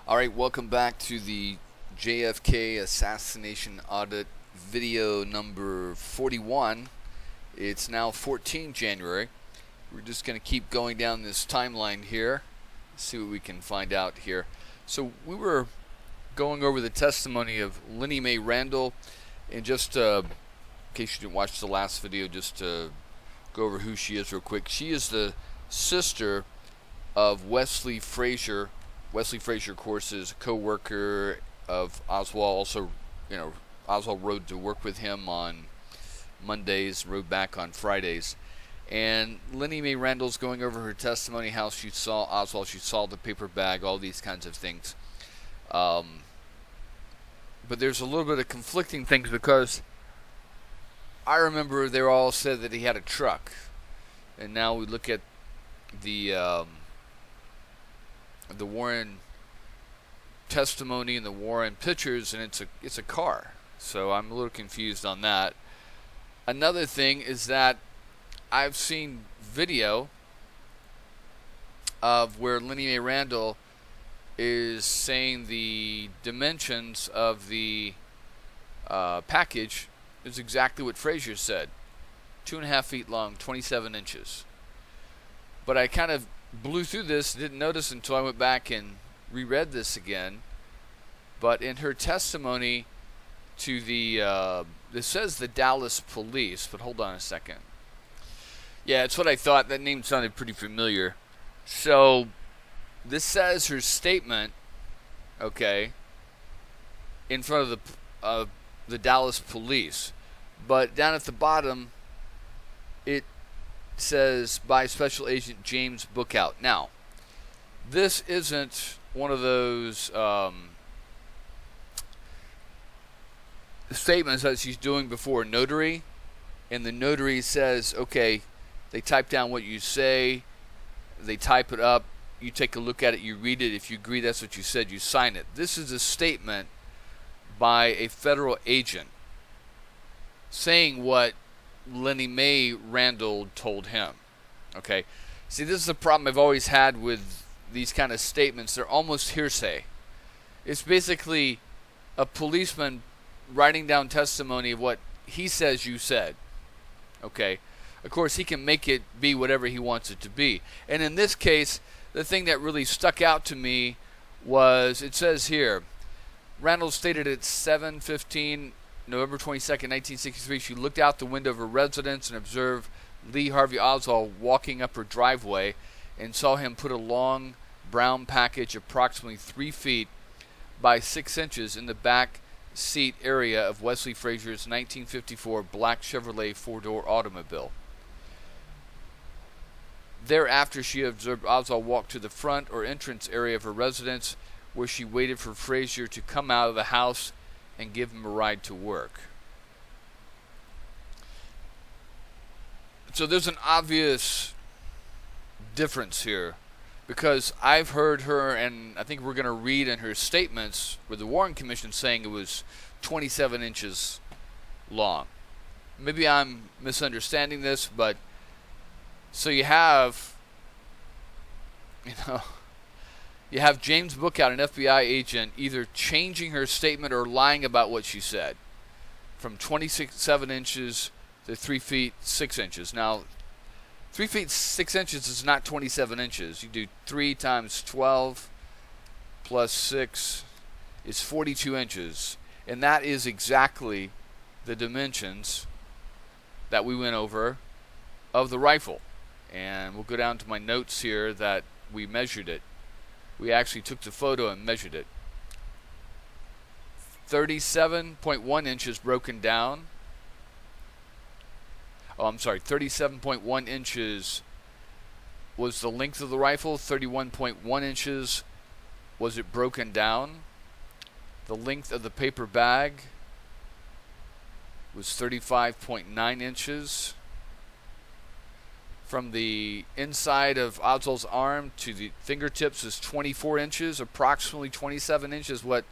All right, welcome back to the JFK Assassination Audit video number 41. It's now 14 January. We're just going to keep going down this timeline here, see what we can find out here. So we were going over the testimony of Lenny Mae Randall, and just in case you didn't watch the last video, just to go over who she is real quick. She is the sister of Wesley Frazier. Wesley Frazier, of course, is a co-worker of Oswald. Also, Oswald rode to work with him on Mondays, rode back on Fridays. And Lenny Mae Randall's going over her testimony, how she saw Oswald, she saw the paper bag, all these kinds of things. But there's a little bit of conflicting things, because I remember they all said that he had a truck. And now we look at the Warren testimony and the Warren pictures, and it's a car. So I'm a little confused on that. Another thing is that I've seen video of where Lenny Mae Randall is saying the dimensions of the package is exactly what Frazier said: 2.5 feet long, 27 inches. But I kind of blew through this, didn't notice until I went back and reread this again. But in her testimony to this says the Dallas police, but hold on a second. Yeah, it's what I thought. That name sounded pretty familiar. So this says her statement, okay, in front of the Dallas police. But down at the bottom, it says by Special Agent James Bookout. Now, this isn't one of those statements that she's doing before a notary, and the notary says, okay, they type down what you say, they type it up, you take a look at it, you read it, if you agree that's what you said, you sign it. This is a statement by a federal agent saying what Lenny Mae Randall told him. Okay, see, this is the problem I've always had with these kind of statements. They're almost hearsay. It's basically a policeman writing down testimony of what he says you said. Okay, of course he can make it be whatever he wants it to be. And in this case, the thing that really stuck out to me was, it says here, Randall stated at 7:15 November 22nd, 1963, she looked out the window of her residence and observed Lee Harvey Oswald walking up her driveway, and saw him put a long brown package approximately 3 feet by 6 inches in the back seat area of Wesley Frazier's 1954 black Chevrolet four-door automobile. Thereafter, she observed Oswald walk to the front or entrance area of her residence, where she waited for Frazier to come out of the house and give him a ride to work. So there's an obvious difference here, because I've heard her, and I think we're going to read in her statements with the Warren Commission, saying it was 27 inches long. Maybe I'm misunderstanding this, but so you have James Bookout, an FBI agent, either changing her statement or lying about what she said, from 27 inches to 3 feet 6 inches. Now, 3 feet 6 inches is not 27 inches. You do 3 times 12 plus 6 is 42 inches. And that is exactly the dimensions that we went over of the rifle. And we'll go down to my notes here that we measured it. We actually took the photo and measured it. 37.1 inches broken down. 37.1 inches was the length of the rifle. 31.1 inches was it broken down. The length of the paper bag was 35.9 inches. From the inside of Oswald's arm to the fingertips is 24 inches, approximately 27 inches, what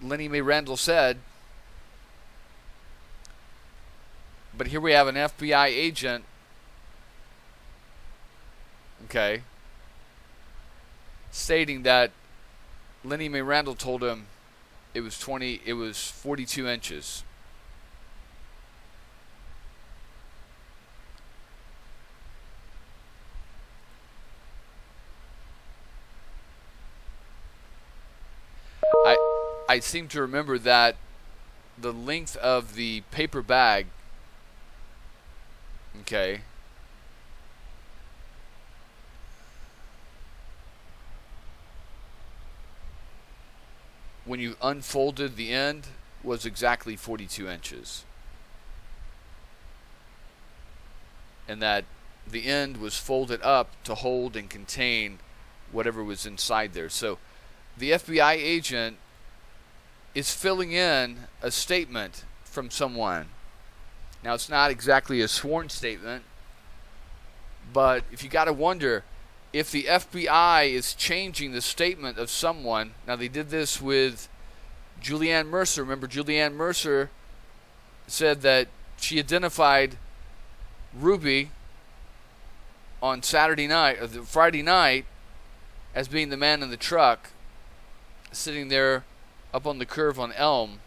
Lenny Mae Randall said. But here we have an FBI agent, okay, stating that Lenny Mae Randall told him it was 42 inches. I seem to remember that the length of the paper bag, okay, when you unfolded the end, was exactly 42 inches. And that the end was folded up to hold and contain whatever was inside there. So the FBI agent is filling in a statement from someone. Now, it's not exactly a sworn statement, but if you got to wonder if the FBI is changing the statement of someone. Now, they did this with Julianne Mercer. Remember, Julianne Mercer said that she identified Ruby on Friday night as being the man in the truck sitting there up on the curve on Elm.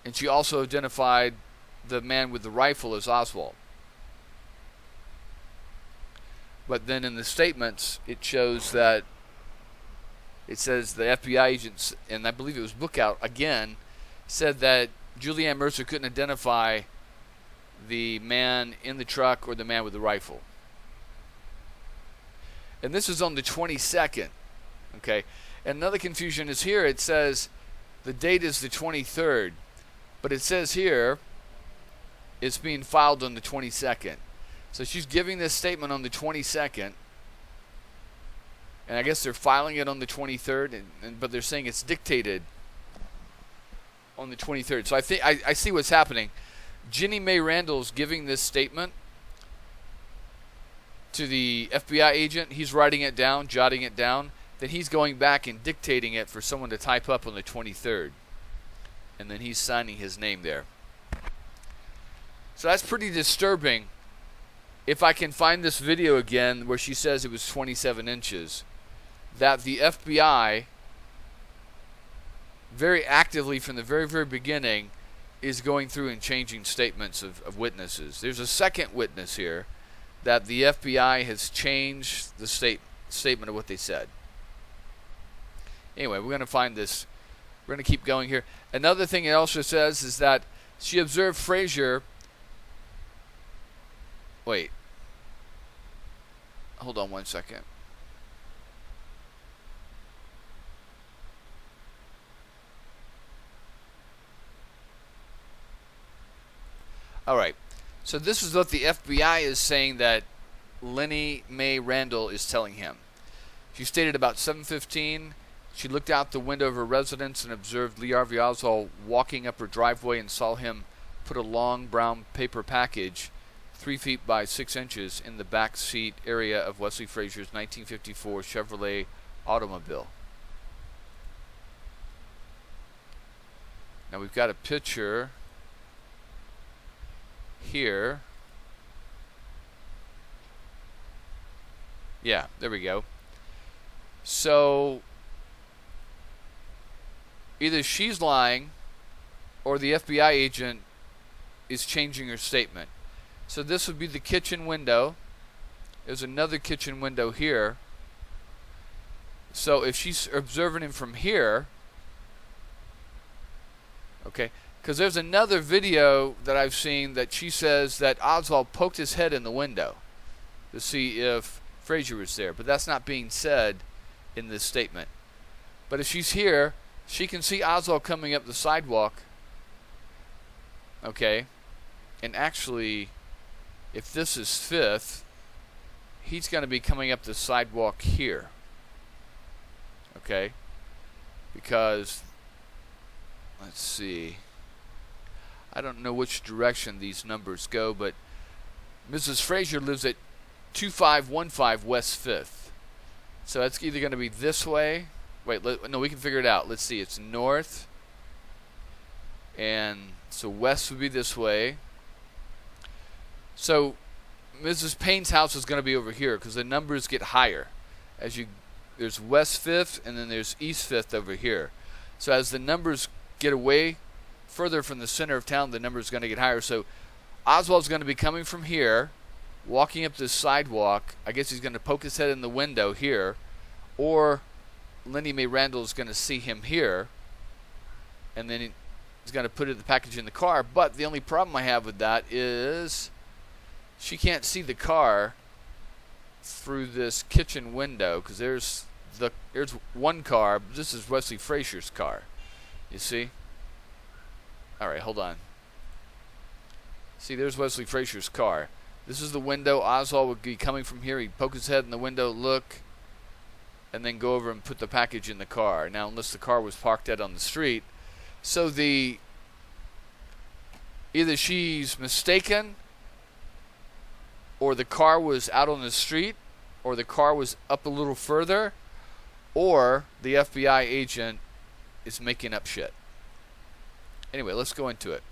And she also identified the man with the rifle as Oswald. But then in the statements, it shows that it says the FBI agents, and I believe it was Bookout again, said that Julianne Mercer couldn't identify the man in the truck or the man with the rifle. And this is on the 22nd. Okay. And another confusion is here. It says the date is the 23rd, but it says here it's being filed on the 22nd. So she's giving this statement on the 22nd, and I guess they're filing it on the 23rd, but they're saying it's dictated on the 23rd. So I see what's happening. Jenny Mae Randall's giving this statement to the FBI agent. He's writing it down, jotting it down. Then he's going back and dictating it for someone to type up on the 23rd. And then he's signing his name there. So that's pretty disturbing. If I can find this video again where she says it was 27 inches, that the FBI very actively from the very, very beginning is going through and changing statements of witnesses. There's a second witness here that the FBI has changed the statement of what they said. Anyway, we're going to find this. We're going to keep going here. Another thing it also says is that she observed Frazier. Wait. Hold on one second. All right. So this is what the FBI is saying that Lenny Mae Randall is telling him. She stated about 7:15, she looked out the window of her residence and observed Lee Harvey Oswald walking up her driveway and saw him put a long brown paper package 3 feet by 6 inches in the back seat area of Wesley Frazier's 1954 Chevrolet automobile. Now we've got a picture here. Yeah, there we go. So either she's lying or the FBI agent is changing her statement. So this would be the kitchen window. There's another kitchen window here. So if she's observing him from here, okay, because there's another video that I've seen that she says that Oswald poked his head in the window to see if Frazier was there. But that's not being said in this statement. But if she's here, she can see Oswald coming up the sidewalk. Okay. And actually, if this is 5th, he's going to be coming up the sidewalk here. Okay. Because, let's see. I don't know which direction these numbers go, but Mrs. Frazier lives at 2515 West 5th. So that's either going to be this way. Wait, no, we can figure it out. Let's see. It's north. And so west would be this way. So Mrs. Payne's house is going to be over here because the numbers get higher. There's West 5th and then there's East 5th over here. So as the numbers get away further from the center of town, the number is going to get higher. So Oswald's going to be coming from here, walking up this sidewalk. I guess he's going to poke his head in the window here, or Lindy Mae Randall is going to see him here, and then he's going to put the package in the car. But the only problem I have with that is she can't see the car through this kitchen window because there's one car. This is Wesley Frazier's car. You see? All right, hold on. See, there's Wesley Frazier's car. This is the window. Oswald would be coming from here. He'd poke his head in the window, look, and then go over and put the package in the car. Now, unless the car was parked out on the street. So either she's mistaken, or the car was out on the street, or the car was up a little further, or the FBI agent is making up shit. Anyway, let's go into it.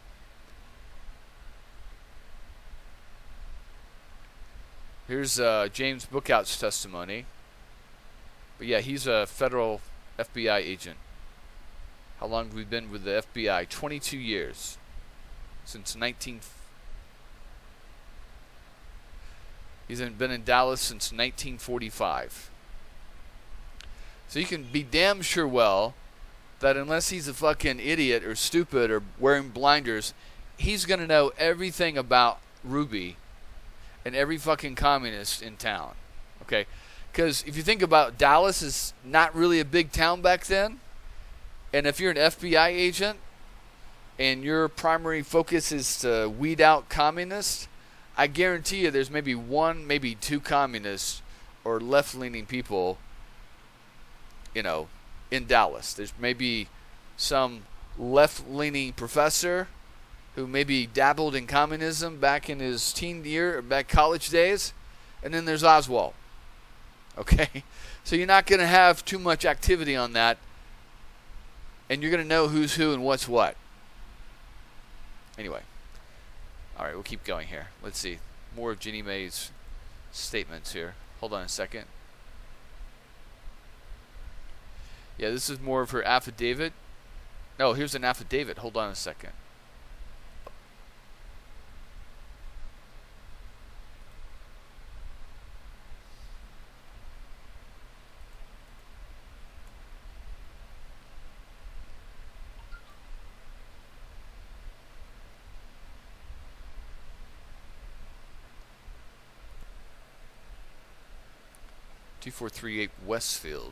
Here's James Bookout's testimony. But yeah, he's a federal FBI agent. How long have we been with the FBI? 22 years. Since He's been in Dallas since 1945. So you can be damn sure well that unless he's a fucking idiot or stupid or wearing blinders, he's going to know everything about Ruby and every fucking communist in town. Okay? Because if you think about Dallas is not really a big town back then, and if you're an FBI agent and your primary focus is to weed out communists, I guarantee you there's maybe one, maybe two communists or left-leaning people, in Dallas. There's maybe some left-leaning professor who maybe dabbled in communism back in his back college days, and then there's Oswald. Okay? So you're not going to have too much activity on that, and you're going to know who's who and what's what. Anyway. All right, we'll keep going here. Let's see. More of Ginny Mae's statements here. Hold on a second. Yeah, this is more of her affidavit. No, here's an affidavit. Hold on a second. (2438) Westfield.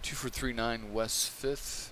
(2439) West 5th.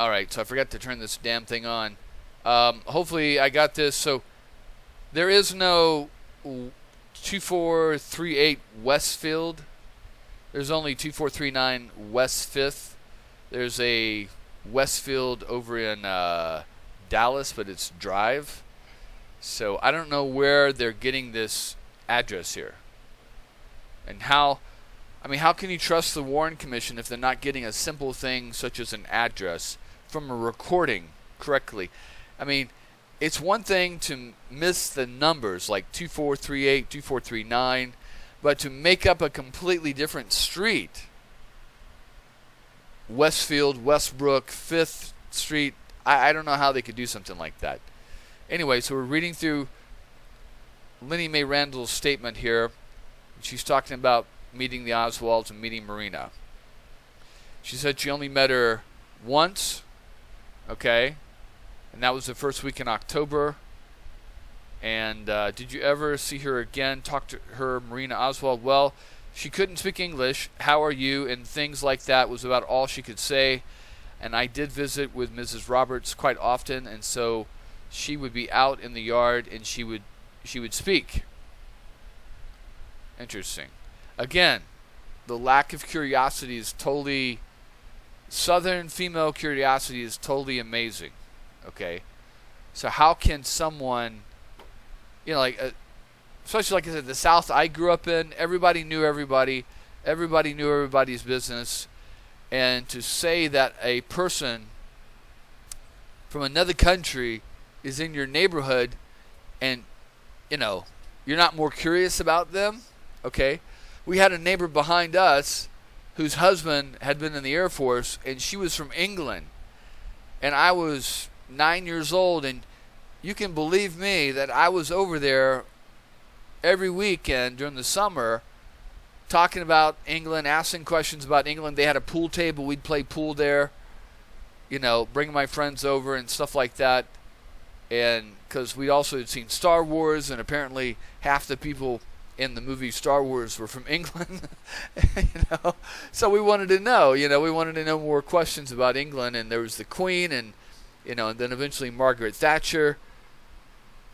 Alright, so I forgot to turn this damn thing on. Hopefully I got this. So there is no 2438 Westfield. There's only 2439 West 5th. There's a Westfield over in Dallas, but it's Drive. So I don't know where they're getting this address here. And how can you trust the Warren Commission if they're not getting a simple thing such as an address from a recording correctly? I mean, it's one thing to miss the numbers like 2438, 2439, but to make up a completely different street, Westfield, Westbrook, 5th Street, I don't know how they could do something like that. Anyway, so we're reading through Lenny Mae Randall's statement here. She's talking about meeting the Oswalds and meeting Marina. She said she only met her once, okay, and that was the first week in October. And did you ever see her again? Talk to her, Marina Oswald? Well, she couldn't speak English. How are you? And things like that was about all she could say. And I did visit with Mrs. Roberts quite often, and so she would be out in the yard and she would speak. Interesting. Again, the lack of curiosity is totally, Southern female curiosity is totally amazing. Okay? So how can someone, like, especially like I said, the South I grew up in, everybody knew everybody. Everybody knew everybody's business. And to say that a person from another country is in your neighborhood and, you're not more curious about them, okay? We had a neighbor behind us whose husband had been in the Air Force, and she was from England. And I was 9 years old, and you can believe me that I was over there every weekend during the summer talking about England, asking questions about England. They had a pool table. We'd play pool there, bringing my friends over and stuff like that. And because we also had seen Star Wars, and apparently half the people in the movie Star Wars were from England, so we wanted to know, we wanted to know more questions about England. And there was the Queen, and and then eventually Margaret Thatcher.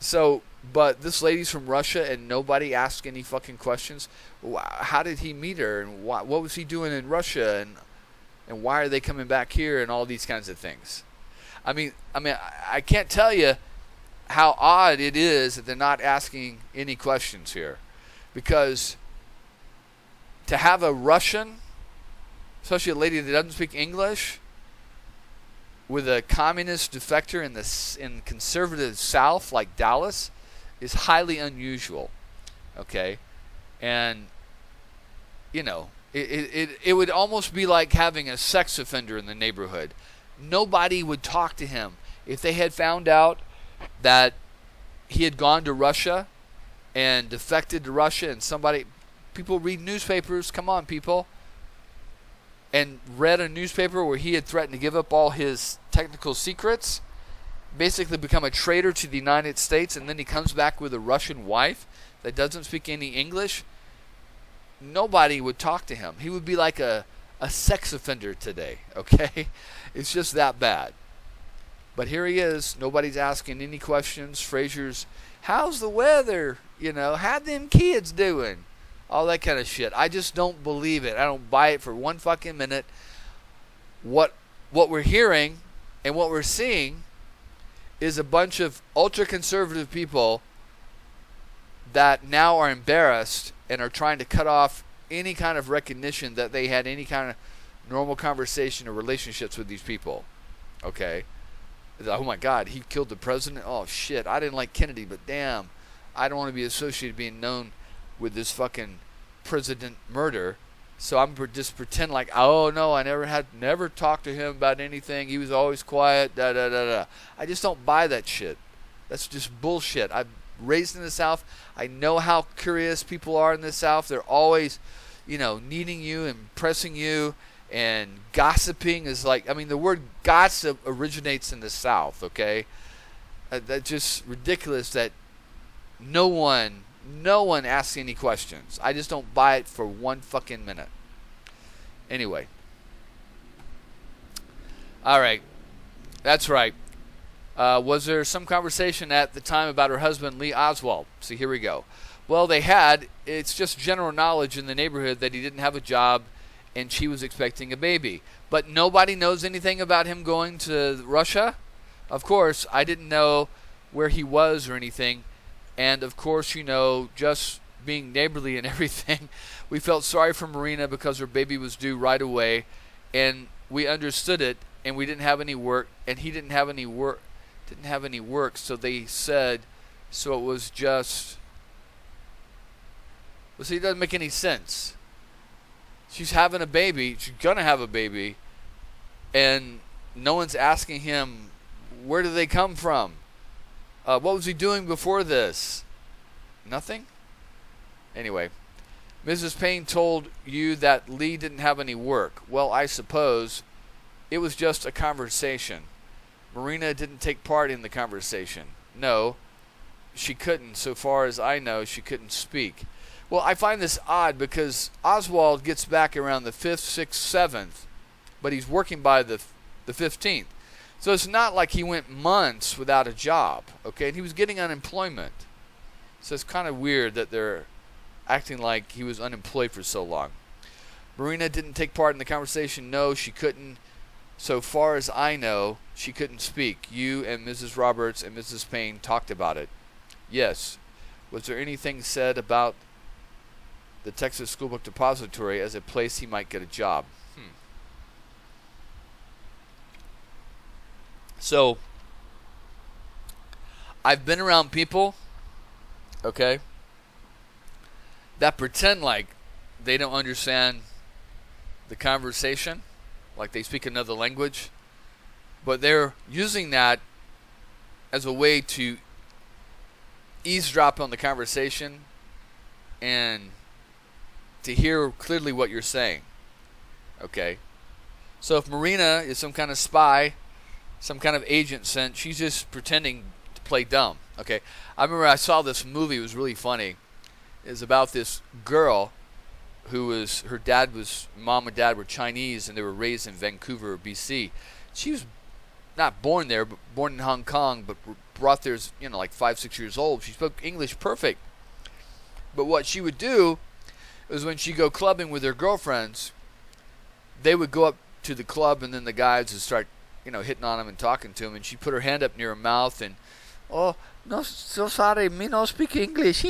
So, but this lady's from Russia, and nobody asked any fucking questions. How did he meet her, and what was he doing in Russia, and why are they coming back here, and all these kinds of things. I can't tell you how odd it is that they're not asking any questions here, because to have a Russian, especially a lady that doesn't speak English, with a communist defector in conservative South like Dallas, is highly unusual. Okay, and it would almost be like having a sex offender in the neighborhood. Nobody would talk to him if they had found out that he had gone to Russia and defected to Russia, and people read newspapers, come on people, and read a newspaper where he had threatened to give up all his technical secrets, basically become a traitor to the United States, and then he comes back with a Russian wife that doesn't speak any English. Nobody would talk to him. He would be like a sex offender today, okay? It's just that bad. But here he is. Nobody's asking any questions. Fraser's, how's the weather? How them kids doing? All that kind of shit. I just don't believe it. I don't buy it for one fucking minute. What we're hearing and what we're seeing is a bunch of ultra-conservative people that now are embarrassed and are trying to cut off any kind of recognition that they had any kind of normal conversation or relationships with these people. Okay? Oh my God, he killed the president? Oh shit, I didn't like Kennedy, but damn, I don't want to be associated being known with this fucking president murder. So I'm just pretend like, oh no, I never talked to him about anything. He was always quiet, da da da da. I just don't buy that shit. That's just bullshit. I'm raised in the South. I know how curious people are in the South. They're always, needing you and pressing you, and gossiping is like, the word gossip originates in the South, okay? That's just ridiculous that no one asks any questions. I just don't buy it for one fucking minute. Anyway. Alright. That's right. Was there some conversation at the time about her husband, Lee Oswald? See, here we go. Well, they had. It's just general knowledge in the neighborhood that he didn't have a job and she was expecting a baby. But nobody knows anything about him going to Russia. Of course, I didn't know where he was or anything. And, of course, just being neighborly and everything, we felt sorry for Marina because her baby was due right away. And we understood it, and we didn't have any work, and he didn't have any work. So they said, so it was just, well, see, it doesn't make any sense. She's having a baby, she's gonna have a baby, and no one's asking him, where did they come from? What was he doing before this? Nothing? Anyway, Mrs. Payne told you that Lee didn't have any work. Well, I suppose it was just a conversation. Marina didn't take part in the conversation. No, she couldn't. So far as I know, she couldn't speak. Well, I find this odd because Oswald gets back around the 5th, 6th, 7th, but he's working by the 15th. So it's not like he went months without a job, okay? And he was getting unemployment. So it's kind of weird that they're acting like he was unemployed for so long. Marina didn't take part in the conversation. No, she couldn't. So far as I know, she couldn't speak. You and Mrs. Roberts and Mrs. Payne talked about it. Yes. Was there anything said about the Texas School Book Depository as a place he might get a job? So, I've been around people, okay, that pretend like they don't understand the conversation, like they speak another language, but they're using that as a way to eavesdrop on the conversation and to hear clearly what you're saying. Okay? So if Marina is some kind of spy, some kind of agent sent, she's just pretending to play dumb. Okay? I remember I saw this movie, it was really funny. It was about this girl who was, mom and dad were Chinese and they were raised in Vancouver, BC. She was not born there, but born in Hong Kong, but brought there as, like 5, 6 years old. She spoke English perfect. But what she would do was when she'd go clubbing with her girlfriends, they would go up to the club and then the guys would start, hitting on them and talking to them. And she'd put her hand up near her mouth and, oh, no, so sorry, me no speak English,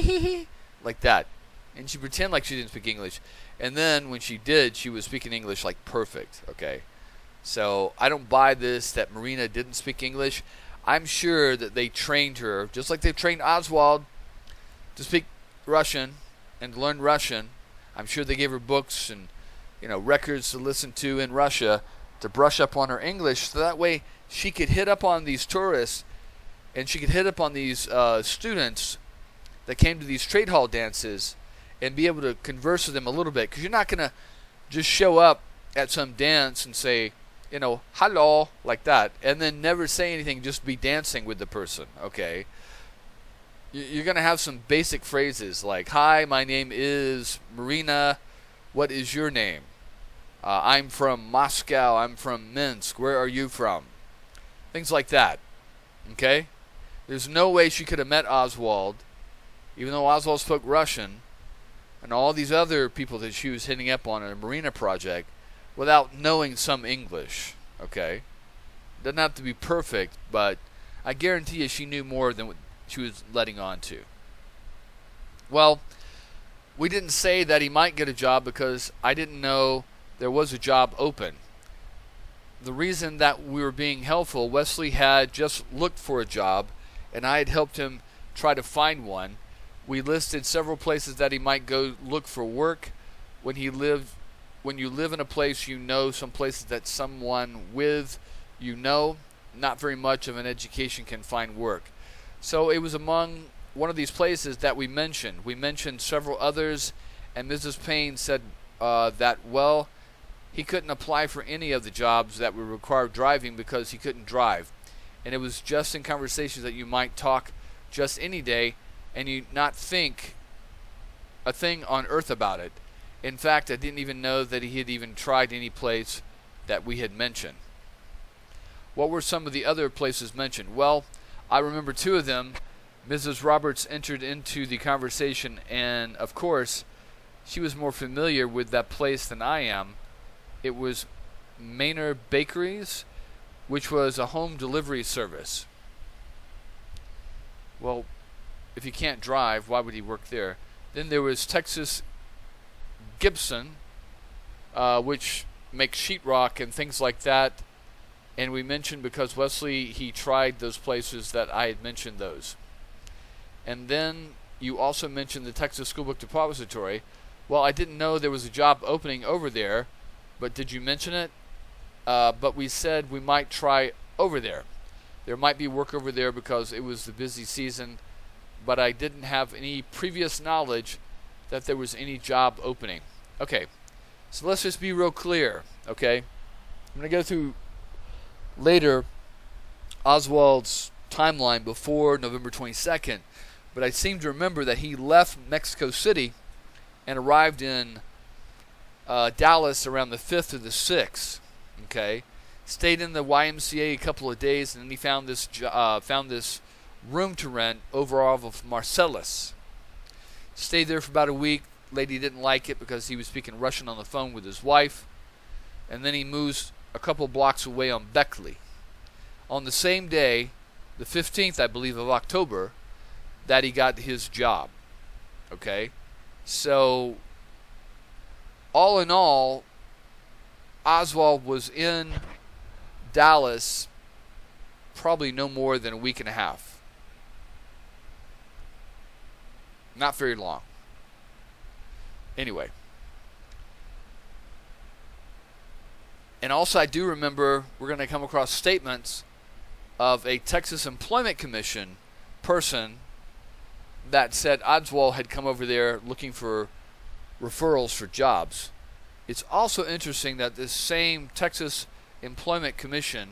like that. And she'd pretend like she didn't speak English. And then when she did, she was speaking English like perfect, okay? So I don't buy this that Marina didn't speak English. I'm sure that they trained her, just like they trained Oswald to speak Russian and learn Russian. I'm sure they gave her books and records to listen to in Russia to brush up on her English, so that way she could hit up on these tourists and she could hit up on these students that came to these trade hall dances and be able to converse with them a little bit. Because you're not going to just show up at some dance and say, hello, like that, and then never say anything, just be dancing with the person, okay? You're going to have some basic phrases like, hi, my name is Marina, what is your name? I'm from Moscow, I'm from Minsk, where are you from? Things like that, okay? There's no way she could have met Oswald, even though Oswald spoke Russian, and all these other people that she was hitting up on a Marina project, without knowing some English, okay? Doesn't have to be perfect, but I guarantee you she knew more than what she was letting on to. Well, we didn't say that he might get a job because I didn't know there was a job open. The reason that we were being helpful, Wesley had just looked for a job, and I had helped him try to find one. We listed several places that he might go look for work. When you live in a place, some places that someone with not very much of an education can find work. So it was among one of these places that we mentioned. We mentioned several others, and Mrs. Payne said that, well, he couldn't apply for any of the jobs that would require driving because he couldn't drive. And it was just in conversations that you might talk just any day and you not think a thing on earth about it. In fact, I didn't even know that he had even tried any place that we had mentioned. What were some of the other places mentioned? Well, I remember two of them. Mrs. Roberts entered into the conversation, and of course, she was more familiar with that place than I am. It was Maynard Bakeries, which was a home delivery service. Well, if he can't drive, why would he work there? Then there was Texas Gibson, which makes sheetrock and things like that. And we mentioned because Wesley, he tried those places that I had mentioned those. And then you also mentioned the Texas School Book Depository. Well, I didn't know there was a job opening over there, but did you mention it? But we said we might try over there. There might be work over there because it was the busy season, but I didn't have any previous knowledge that there was any job opening. Okay, so let's just be real clear, okay? I'm going to go through later Oswald's timeline before November 22nd, but I seem to remember that he left Mexico City and arrived in Dallas around the 5th or the 6th, okay? Stayed in the YMCA a couple of days, and then he found this room to rent over off of Marcellus. Stayed there for about a week. Lady didn't like it because he was speaking Russian on the phone with his wife. And then he moves a couple blocks away on Beckley. On the same day, the 15th, I believe, of October, that he got his job. Okay? So, all in all, Oswald was in Dallas probably no more than a week and a half. Not very long. Anyway. And also I do remember we're going to come across statements of a Texas Employment Commission person that said Oswald had come over there looking for referrals for jobs. It's also interesting that this same Texas Employment Commission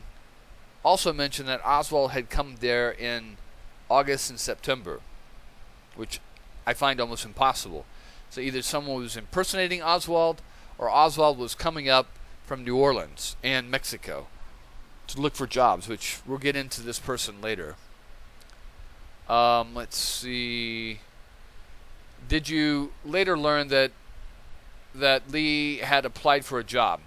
also mentioned that Oswald had come there in August and September, which I find almost impossible. So either someone was impersonating Oswald or Oswald was coming up from New Orleans and Mexico to look for jobs, which we'll get into this person later. Let's see. Did you later learn that Lee had applied for a job?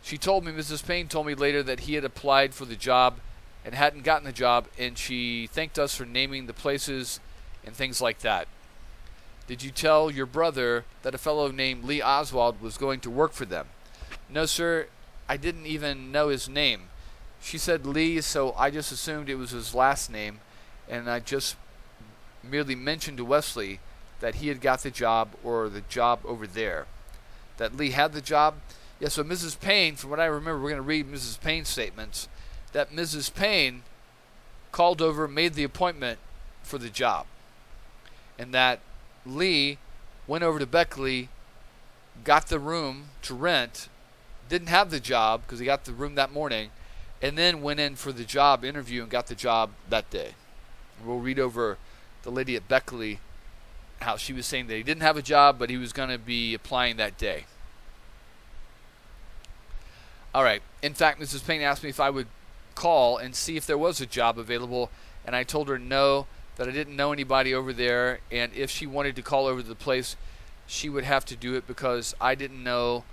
She told me, Mrs. Payne told me later that he had applied for the job and hadn't gotten the job, and she thanked us for naming the places and things like that. Did you tell your brother that a fellow named Lee Oswald was going to work for them? No, sir. I didn't even know his name. She said Lee, so I just assumed it was his last name, and I just merely mentioned to Wesley that he had got the job or the job over there. That Lee had the job? Yeah, so Mrs. Payne, from what I remember, we're going to read Mrs. Payne's statements, that Mrs. Payne called over, made the appointment for the job, and that Lee went over to Beckley, got the room to rent, didn't have the job because he got the room that morning, and then went in for the job interview and got the job that day. We'll read over the lady at Beckley, how she was saying that he didn't have a job, but he was going to be applying that day. All right. In fact, Mrs. Payne asked me if I would call and see if there was a job available, and I told her no, that I didn't know anybody over there, and if she wanted to call over to the place, she would have to do it because I didn't know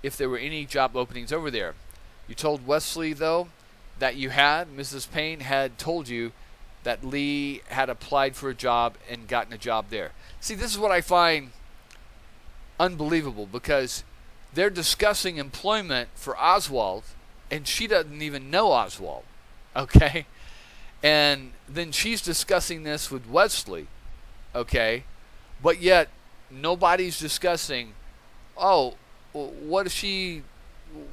if there were any job openings over there. You told Wesley, though, that you had. Mrs. Payne had told you that Lee had applied for a job and gotten a job there. See, this is what I find unbelievable, because they're discussing employment for Oswald, and she doesn't even know Oswald, okay? And then she's discussing this with Wesley, okay? But yet, nobody's discussing, oh, what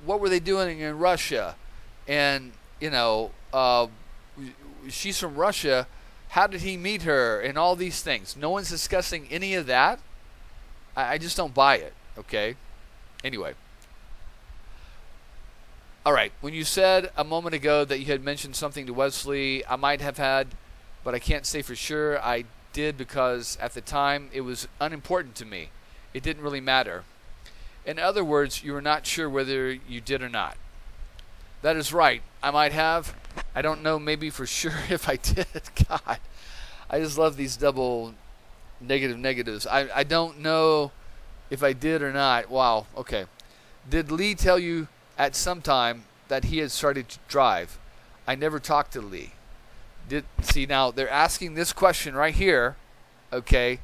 were they doing in Russia? And, she's from Russia. How did he meet her? And all these things. No one's discussing any of that. I just don't buy it, okay? Anyway. All right. When you said a moment ago that you had mentioned something to Wesley, I might have had, but I can't say for sure. I did because at the time it was unimportant to me. It didn't really matter. In other words, you were not sure whether you did or not. That is right. I might have. I don't know maybe for sure if I did. God. I just love these double negatives. I don't know if I did or not. Wow. Okay. Did Lee tell you at some time that he had started to drive? I never talked to Lee. See, now they're asking this question right here, okay,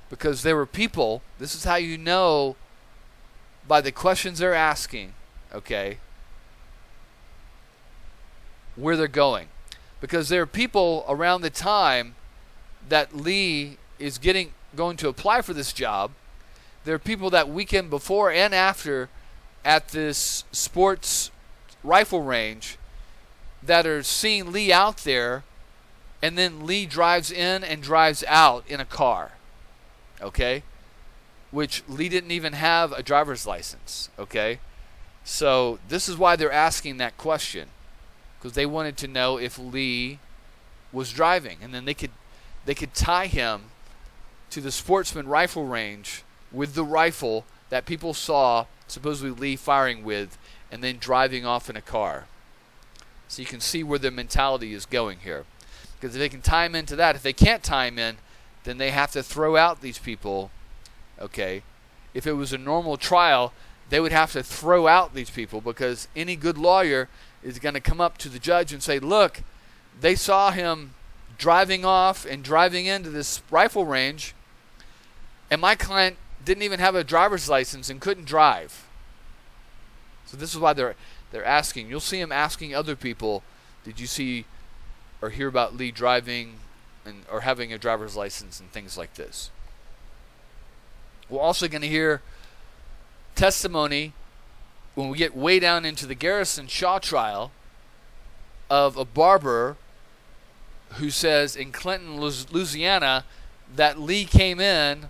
because there were people. This is how you know by the questions they're asking, okay, where they're going. Because there are people around the time that Lee is going to apply for this job. There are people that weekend before and after at this sports rifle range that are seeing Lee out there, and then Lee drives in and drives out in a car, okay, which Lee didn't even have a driver's license, okay. So this is why they're asking that question, because they wanted to know if Lee was driving, and then they could tie him to the sportsman rifle range with the rifle that people saw supposedly Lee firing with, and then driving off in a car. So you can see where their mentality is going here. Because if they can tie him into that, if they can't tie him in, then they have to throw out these people, okay. If it was a normal trial, they would have to throw out these people, because any good lawyer is going to come up to the judge and say, look, they saw him driving off and driving into this rifle range, and my client didn't even have a driver's license and couldn't drive. So this is why they're asking. You'll see him asking other people, did you see or hear about Lee driving or having a driver's license and things like this. We're also going to hear testimony when we get way down into the Garrison Shaw trial of a barber who says in Clinton, Louisiana, that Lee came in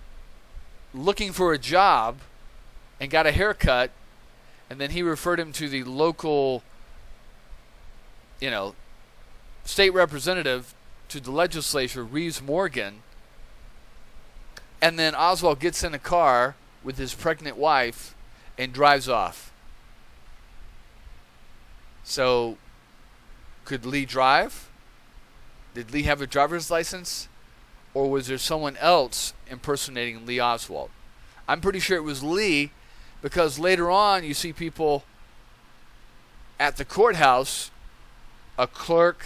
looking for a job and got a haircut, and then he referred him to the local, state representative, to the legislature, Reeves Morgan, and then Oswald gets in a car with his pregnant wife and drives off. So, could Lee drive? Did Lee have a driver's license? Or was there someone else impersonating Lee Oswald? I'm pretty sure it was Lee, because later on you see people at the courthouse, a clerk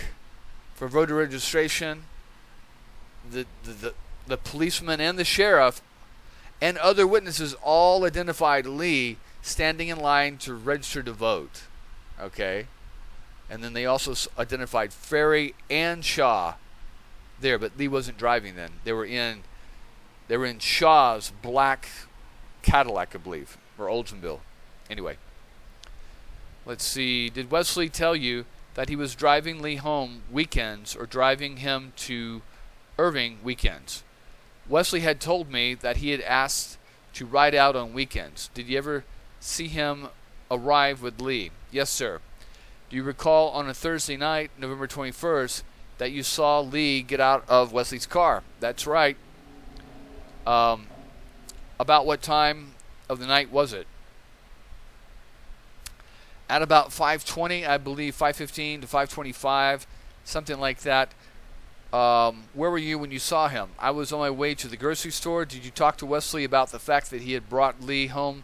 for voter registration, the policeman and the sheriff, and other witnesses all identified Lee standing in line to register to vote. Okay? And then they also identified Ferry and Shaw there, but Lee wasn't driving then. They were in Shaw's black Cadillac, I believe, or Oldsmobile. Anyway, let's see. Did Wesley tell you that he was driving Lee home weekends or driving him to Irving weekends? Wesley had told me that he had asked to ride out on weekends. Did you ever see him arrive with Lee? Yes, sir. Do you recall on a Thursday night, November 21st, that you saw Lee get out of Wesley's car? That's right. About what time of the night was it? At about 5:20, I believe, 5:15 to 5:25, something like that. Where were you when you saw him? I was on my way to the grocery store. Did you talk to Wesley about the fact that he had brought Lee home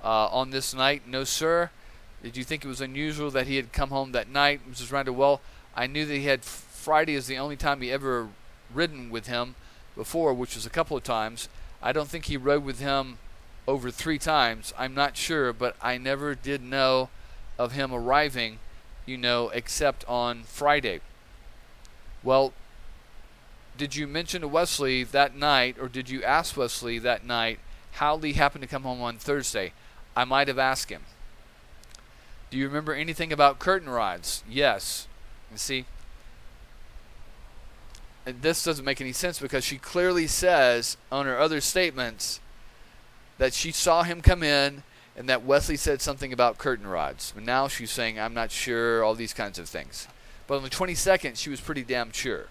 on this night? No, sir. Did you think it was unusual that he had come home that night? Mrs. Randall, well, I knew that he had Friday is the only time he ever ridden with him before, which was a couple of times. I don't think he rode with him over 3 times. I'm not sure, but I never did know of him arriving, except on Friday. Well, did you mention to Wesley that night, or did you ask Wesley that night how Lee happened to come home on Thursday? I might have asked him. Do you remember anything about curtain rods? Yes. You see? And this doesn't make any sense, because she clearly says on her other statements that she saw him come in and that Wesley said something about curtain rods. But now she's saying, I'm not sure, all these kinds of things. But on the 22nd, she was pretty damn sure.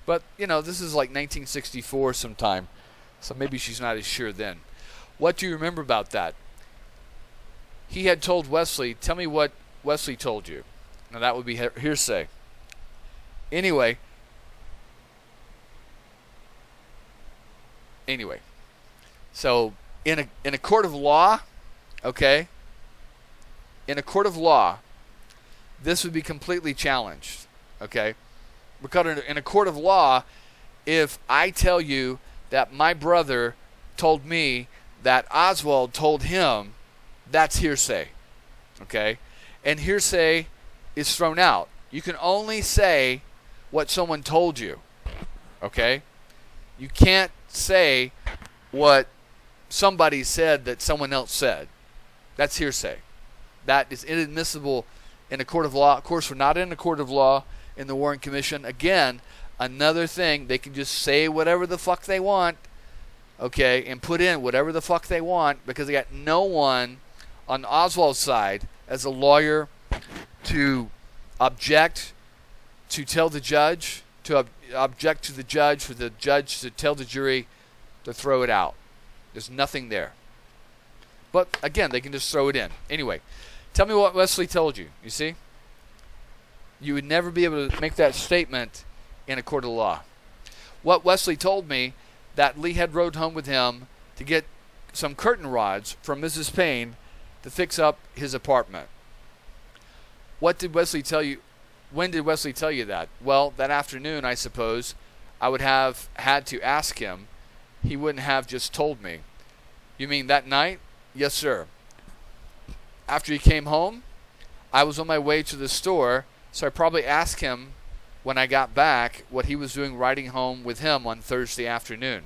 But, this is like 1964 sometime, so maybe she's not as sure then. What do you remember about that? He had told Wesley, tell me what Wesley told you. Now that would be hearsay. Anyway, so in a court of law, okay, in a court of law, this would be completely challenged, okay? Because in a court of law, if I tell you that my brother told me that Oswald told him, that's hearsay, okay? And hearsay is thrown out. You can only say what someone told you, okay? You can't say what somebody said that someone else said. That's hearsay. That is inadmissible in a court of law. Of course, we're not in a court of law in the Warren Commission. Again, another thing, they can just say whatever the fuck they want, okay, and put in whatever the fuck they want, because they got no one on Oswald's side as a lawyer to object, to tell the judge, to object to the judge, for the judge to tell the jury to throw it out. There's nothing there. But again, they can just throw it in. Anyway, tell me what Wesley told you. You see? You would never be able to make that statement in a court of law. What Wesley told me, that Lee had rode home with him to get some curtain rods from Mrs. Payne to fix up his apartment. What did Wesley tell you? When did Wesley tell you that? Well, that afternoon, I suppose. I would have had to ask him. He wouldn't have just told me. You mean that night? Yes, sir. After he came home, I was on my way to the store, so I probably asked him when I got back what he was doing riding home with him on Thursday afternoon.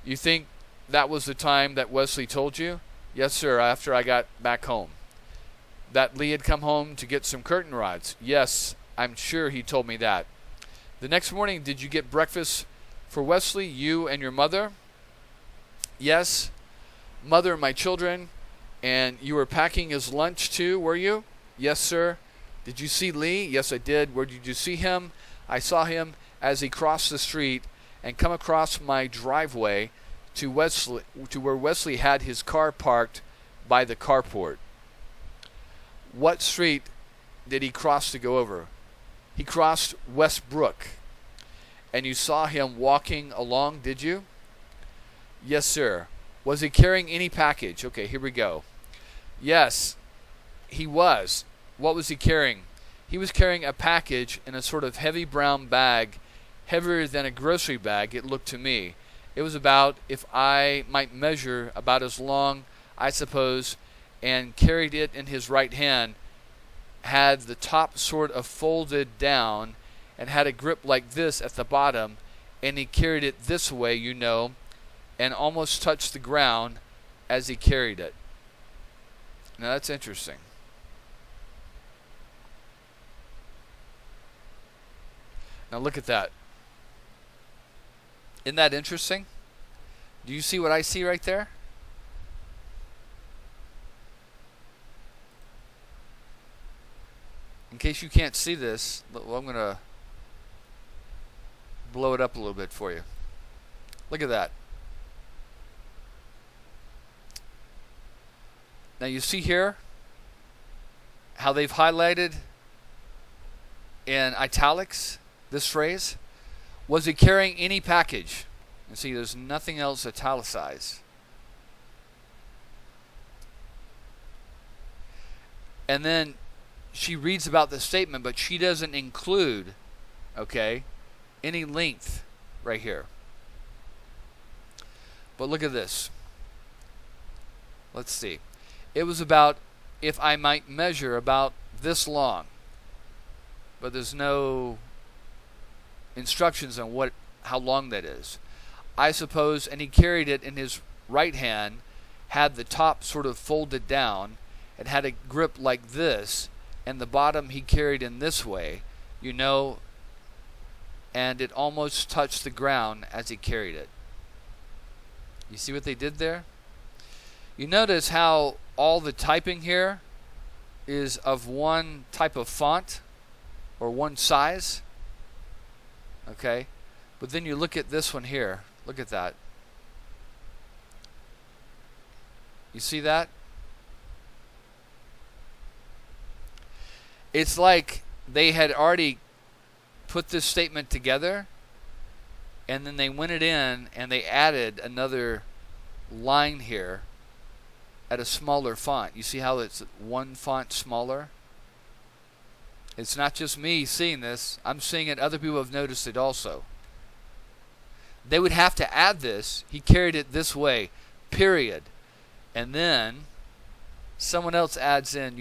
You think that was the time that Wesley told you? Yes, sir, after I got back home. That Lee had come home to get some curtain rods? Yes, I'm sure he told me that. The next morning, did you get breakfast for Wesley, you and your mother? Yes, mother and my children. And you were packing his lunch too, were you? Yes, sir. Did you see Lee? Yes, I did. Where did you see him? I saw him as he crossed the street and come across my driveway to where Wesley had his car parked by the carport. What street did he cross to go over? He crossed Westbrook. And you saw him walking along, did you? Yes, sir. Was he carrying any package? Okay, here we go. Yes, he was. What was he carrying? He was carrying a package in a sort of heavy brown bag, heavier than a grocery bag, it looked to me. It was about, if I might measure, about as long, I suppose, and carried it in his right hand, had the top sort of folded down, and had a grip like this at the bottom, and he carried it this way, you know, and almost touched the ground as he carried it. Now that's interesting. Now look at that. Isn't that interesting? Do you see what I see right there? In case you can't see this, well, I'm going to blow it up a little bit for you. Look at that. Now you see here how they've highlighted in italics this phrase. Was he carrying any package? You see, there's nothing else italicized. And then she reads about the statement, but she doesn't include, okay, any length right here. But look at this. Let's see. It was about, if I might measure, about this long. But there's no instructions on how long that is. I suppose, and he carried it in his right hand, had the top sort of folded down, and had a grip like this, and the bottom he carried in this way, you know, and it almost touched the ground as he carried it. You see what they did there? You notice how all the typing here is of one type of font or one size. Okay? But then you look at this one here. Look at that. You see that? It's like they had already put this statement together, and then they went it in and they added another line here at a smaller font. You see how it's one font smaller? It's not just me seeing this. I'm seeing it. Other people have noticed it also. They would have to add this. He carried it this way, period. And then someone else adds in,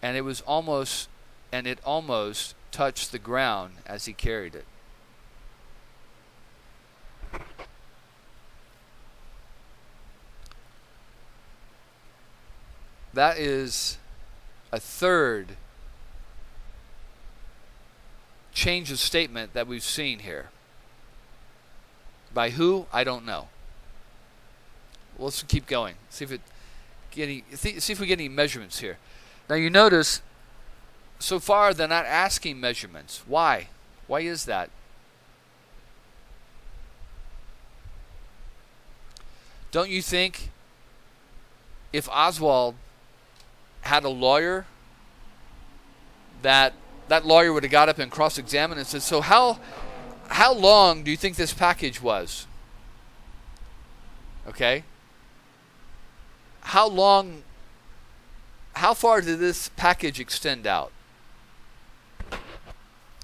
and it almost touched the ground as he carried it. That is a third change of statement that we've seen here. By who? I don't know. Well, let's keep going. See if we get any measurements here. Now you notice, so far they're not asking measurements. Why? Why is that? Don't you think if Oswald had a lawyer, that lawyer would have got up and cross-examined and said, so how long do you think this package was? Okay? How far did this package extend out?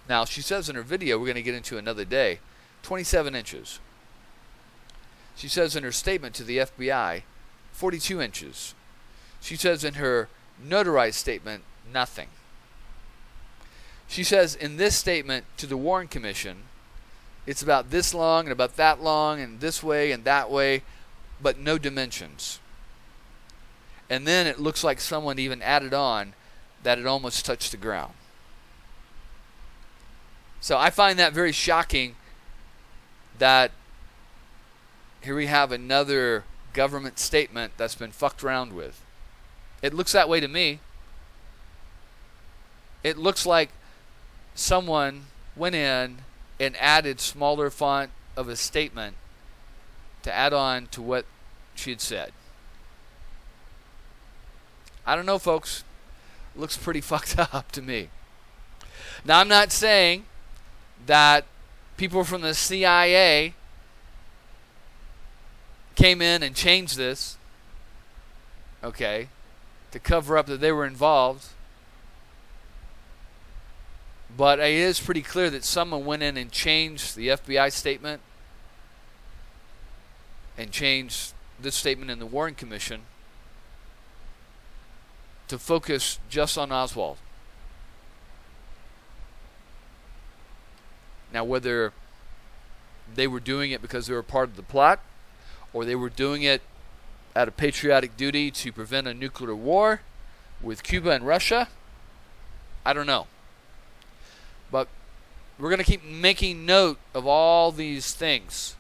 Now, she says in her video, we're going to get into another day, 27 inches. She says in her statement to the FBI, 42 inches. She says in her notarized statement, nothing. She says in this statement to the Warren Commission, it's about this long and about that long and this way and that way, but no dimensions. And then it looks like someone even added on that it almost touched the ground. So I find that very shocking that here we have another government statement that's been fucked around with. It looks that way to me. It looks like someone went in and added smaller font of a statement to add on to what she had said. I don't know, folks. It looks pretty fucked up to me. Now, I'm not saying that people from the CIA came in and changed this, okay, to cover up that they were involved. But it is pretty clear that someone went in and changed the FBI statement and changed this statement in the Warren Commission to focus just on Oswald. Now, whether they were doing it because they were part of the plot or they were doing it out of patriotic duty to prevent a nuclear war with Cuba and Russia, I don't know. But we're going to keep making note of all these things,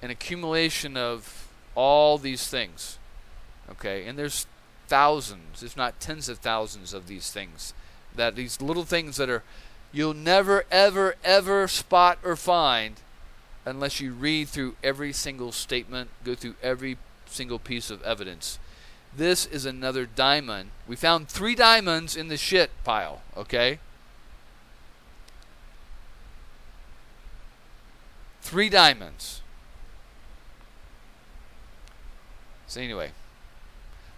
an accumulation of all these things. Okay, and there's thousands, if not tens of thousands of these things, that these little things that are you'll never, ever, ever spot or find unless you read through every single statement, go through every single piece of evidence. This is another diamond. We found 3 diamonds in the shit pile, okay? 3 diamonds. So anyway,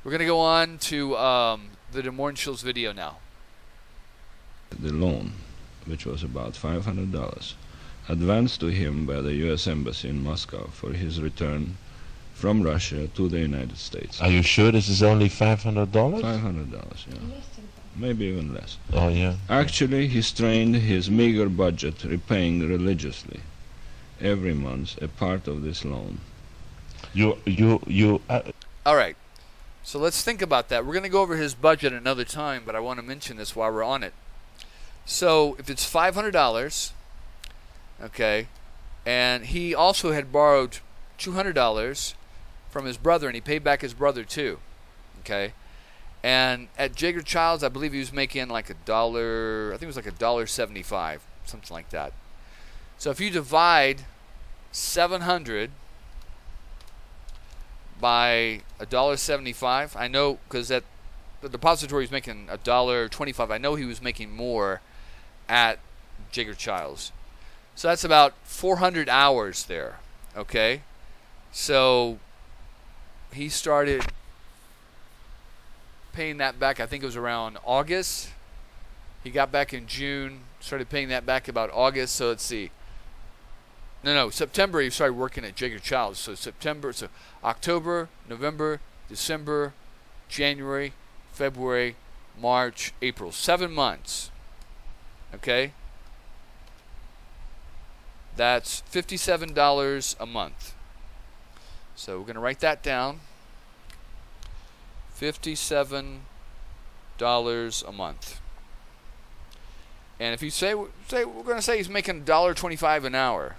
we're going to go on to the Des Moines Shills video now. The loan, which was about $500, advanced to him by the U.S. Embassy in Moscow for his return from Russia to the United States. Are you sure this is only $500? $500, yeah. Maybe even less. Oh, yeah. Actually, he strained his meager budget, repaying religiously every month a part of this loan. All right. So let's think about that. We're going to go over his budget another time, but I want to mention this while we're on it. So if it's $500, okay, and he also had borrowed $200 from his brother, and he paid back his brother too, okay, and at Jaeger Childs, I believe he was making like $1, I think it was like $1.75, something like that. So if you divide 700 by $1.75, I know because at the depository is making $1.25. I know he was making more at Jaeger Childs. So that's about 400 hours there. Okay, so he started paying that back. I think it was around August. He got back in June, started paying that back about August. So let's see. No, September he started working at Jaeger Childs. So October, November, December, January, February, March, April. 7 months. Okay? That's $57 a month. So we're going to write that down. $57 a month. And if you say we're going to say he's making $1.25 an hour.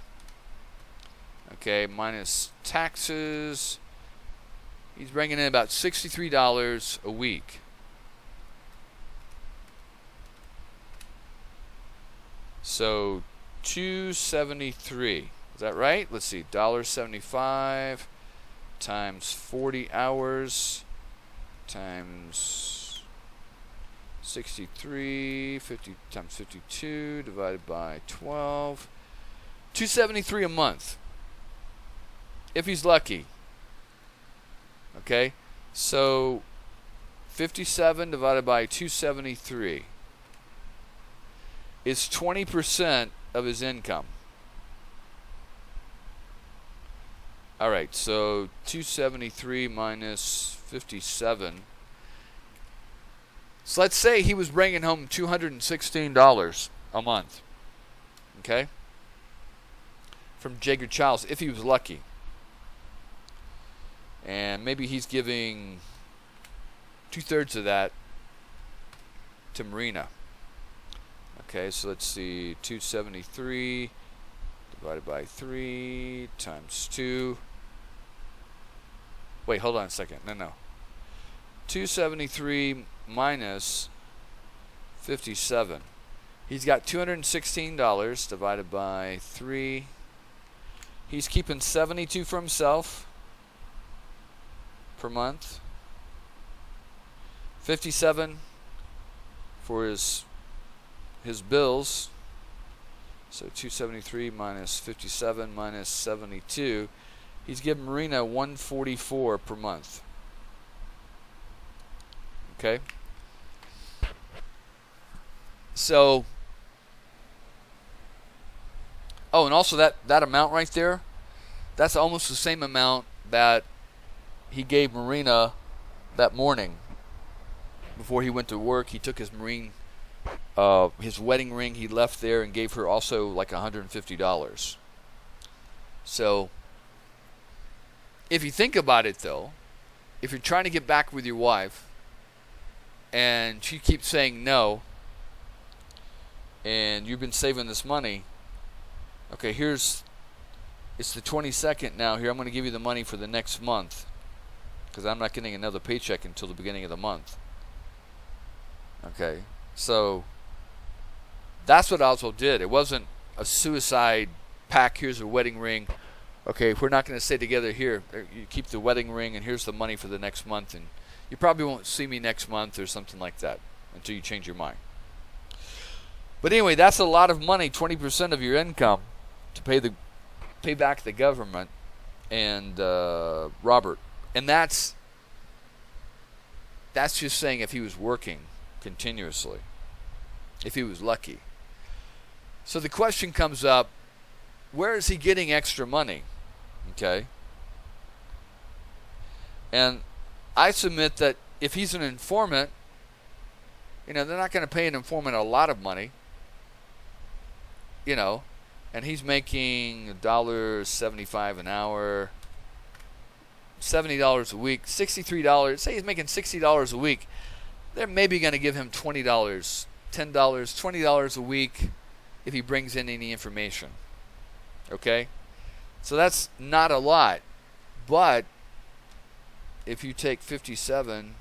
Okay, minus taxes. He's bringing in about $63 a week. So $2.73. Is that right? Let's see. $1.75 times 40 hours times 63, 50 times 52 divided by 12. $2.73 a month. If he's lucky. Okay? So 57 divided by 273 is 20% of his income. All right, so 273 minus 57. So let's say he was bringing home $216 a month. Okay? From Jaeger Childs, if he was lucky. And maybe he's giving 2/3 of that to Marina. Okay, so let's see, 273 divided by 3 times 2. Wait, hold on a second. No. 273 minus 57. He's got $216 divided by 3. He's keeping 72 for himself per month. 57 for his bills. So 273 minus 57 minus 72. He's giving Marina $144 per month. Okay? So, oh, and also that amount right there, that's almost the same amount that he gave Marina that morning before he went to work. He took his his wedding ring he left there and gave her also like $150. So, if you think about it though, if you're trying to get back with your wife and she keeps saying no, and you've been saving this money, okay, it's the 22nd now here, I'm going to give you the money for the next month because I'm not getting another paycheck until the beginning of the month. Okay, so that's what Oswald did. It wasn't a suicide pact. Here's a wedding ring. Okay, if we're not going to stay together here, you keep the wedding ring and here's the money for the next month, and you probably won't see me next month or something like that until you change your mind. But anyway, that's a lot of money, 20% of your income, to pay back the government and Robert. And that's just saying if he was working continuously, if he was lucky. So the question comes up, where is he getting extra money? Okay. And I submit that if he's an informant, they're not going to pay an informant a lot of money, and he's making $1.75 an hour, $70 a week, $63. Say he's making $60 a week. They're maybe going to give him $20, $10, $20 a week if he brings in any information. Okay? So that's not a lot. But if you take 57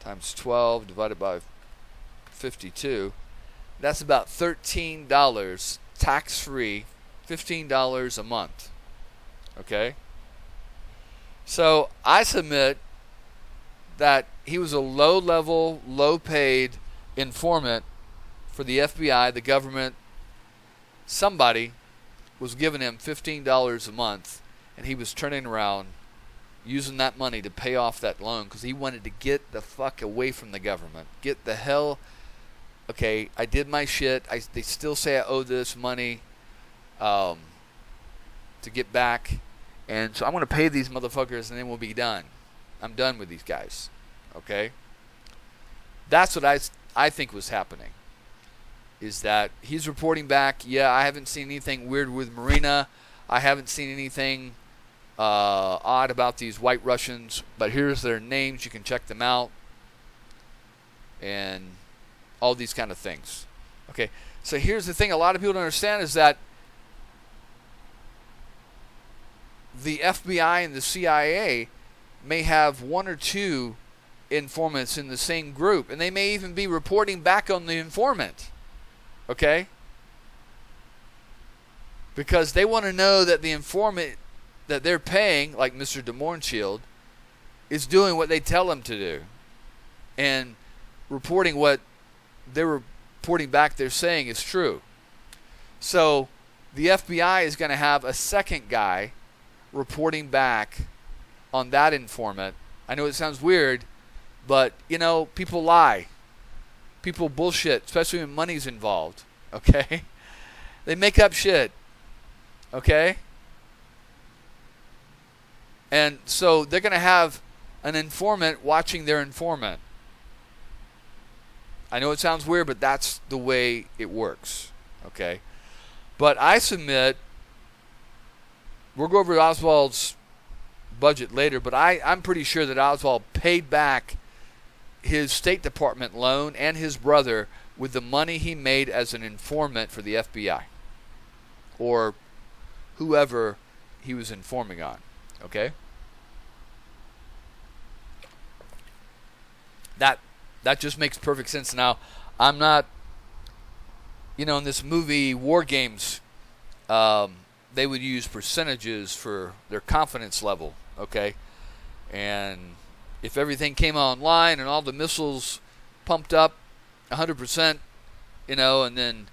times 12 divided by 52, that's about $13 tax-free, $15 a month. Okay? So I submit that he was a low-level, low-paid informant for the FBI, the government. Somebody was giving him $15 a month, and he was turning around using that money to pay off that loan because he wanted to get the fuck away from the government. Get the hell... Okay, I did my shit. They still say I owe this money to get back. And so I'm going to pay these motherfuckers and then we'll be done. I'm done with these guys. Okay? That's what I think was happening. Is that he's reporting back, yeah, I haven't seen anything weird with Marina. I haven't seen anything odd about these white Russians. But here's their names. You can check them out. And all these kind of things. Okay, so here's the thing a lot of people don't understand is that the FBI and the CIA may have one or two informants in the same group, and they may even be reporting back on the informant. Okay? Because they want to know that the informant that they're paying, like Mr. de Mornshield, is doing what they tell him to do. And reporting what they're reporting back they're saying is true. So the FBI is going to have a second guy reporting back on that informant. I know it sounds weird, but, people lie. People bullshit, especially when money's involved. Okay? They make up shit. Okay? And so they're going to have an informant watching their informant. I know it sounds weird, but that's the way it works. Okay? But I submit, we'll go over Oswald's budget later, but I'm pretty sure that Oswald paid back his State Department loan and his brother with the money he made as an informant for the FBI. Or whoever he was informing on. Okay? That just makes perfect sense. Now, I'm not, in this movie War Games, they would use percentages for their confidence level, okay? And if everything came online and all the missiles pumped up 100%, and then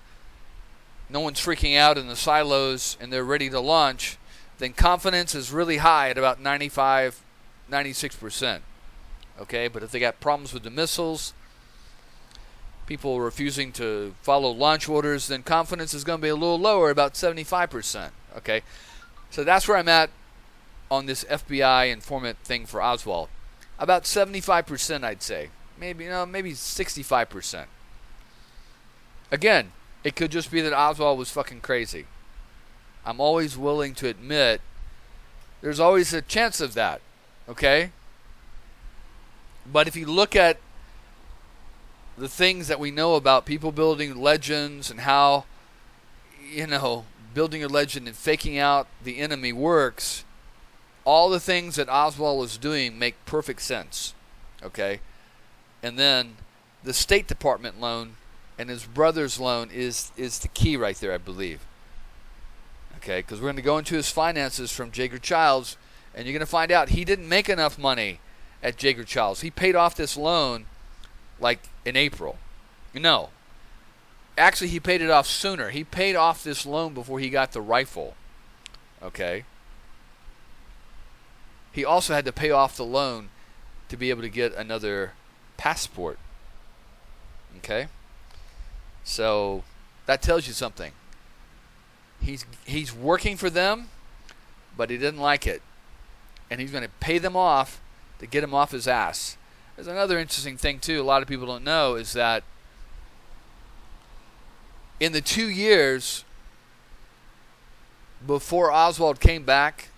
no one's freaking out in the silos and they're ready to launch, then confidence is really high at about 95, 96%. Okay, but if they got problems with the missiles, people refusing to follow launch orders, then confidence is going to be a little lower, about 75%. Okay, so that's where I'm at on this FBI informant thing for Oswald. About 75%, I'd say. Maybe 65%. Again, it could just be that Oswald was fucking crazy. I'm always willing to admit there's always a chance of that. Okay? But if you look at the things that we know about people building legends and how, building a legend and faking out the enemy works, all the things that Oswald was doing make perfect sense. Okay? And then the State Department loan and his brother's loan is the key right there, I believe. Okay? Because we're going to go into his finances from Jaeger Childs, and you're going to find out he didn't make enough money at Jaeger Childs. He paid off this loan like in April. No. Actually, he paid it off sooner. He paid off this loan before he got the rifle. Okay? He also had to pay off the loan to be able to get another passport. Okay? So, that tells you something. He's working for them, but he didn't like it. And he's going to pay them off to get him off his ass. There's another interesting thing, too, a lot of people don't know, is that in the 2 years before Oswald came back,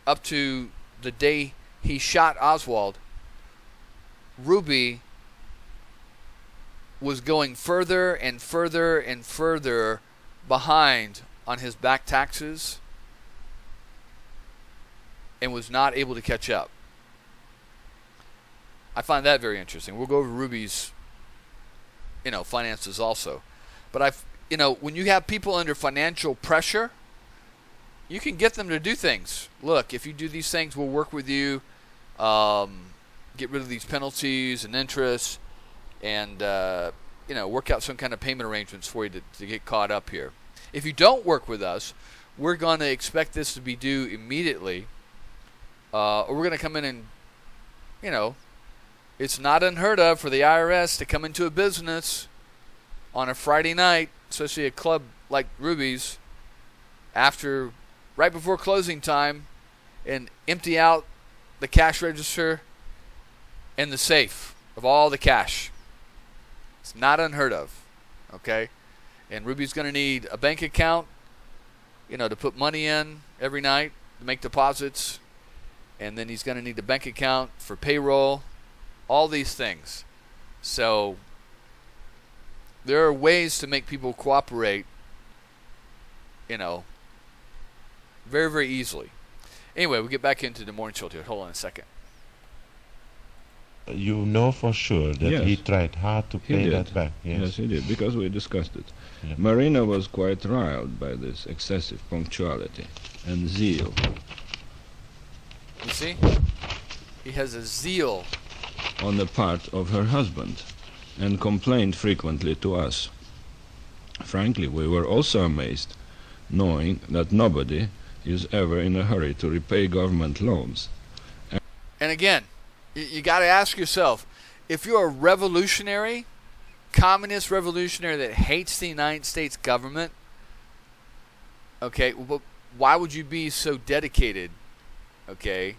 up to the day he shot Oswald, Ruby was going further and further and further behind on his back taxes and was not able to catch up. I find that very interesting. We'll go over Ruby's, finances also. But when you have people under financial pressure, you can get them to do things. Look, if you do these things, we'll work with you. get rid of these penalties and interest, and work out some kind of payment arrangements for you to get caught up here. If you don't work with us, we're going to expect this to be due immediately, or we're going to come in and, it's not unheard of for the IRS to come into a business on a Friday night, especially a club like Ruby's, right before closing time, and empty out the cash register and the safe of all the cash. It's not unheard of, okay? And Ruby's going to need a bank account, to put money in every night, to make deposits, and then he's going to need a bank account for payroll, all these things. So there are ways to make people cooperate, very, very easily. Anyway, we'll get back into the morning show here. Hold on a second. You know for sure that Yes. he tried hard to He pay did. that back. Yes, he did, because we discussed it. Yeah. Marina was quite riled by this excessive punctuality and zeal. You see? He has a zeal. On the part of her husband, and complained frequently to us. Frankly, we were also amazed, knowing that nobody is ever in a hurry to repay government loans. And again, you got to ask yourself, if you're a revolutionary, communist revolutionary that hates the United States government, okay, well, why would you be so dedicated, okay,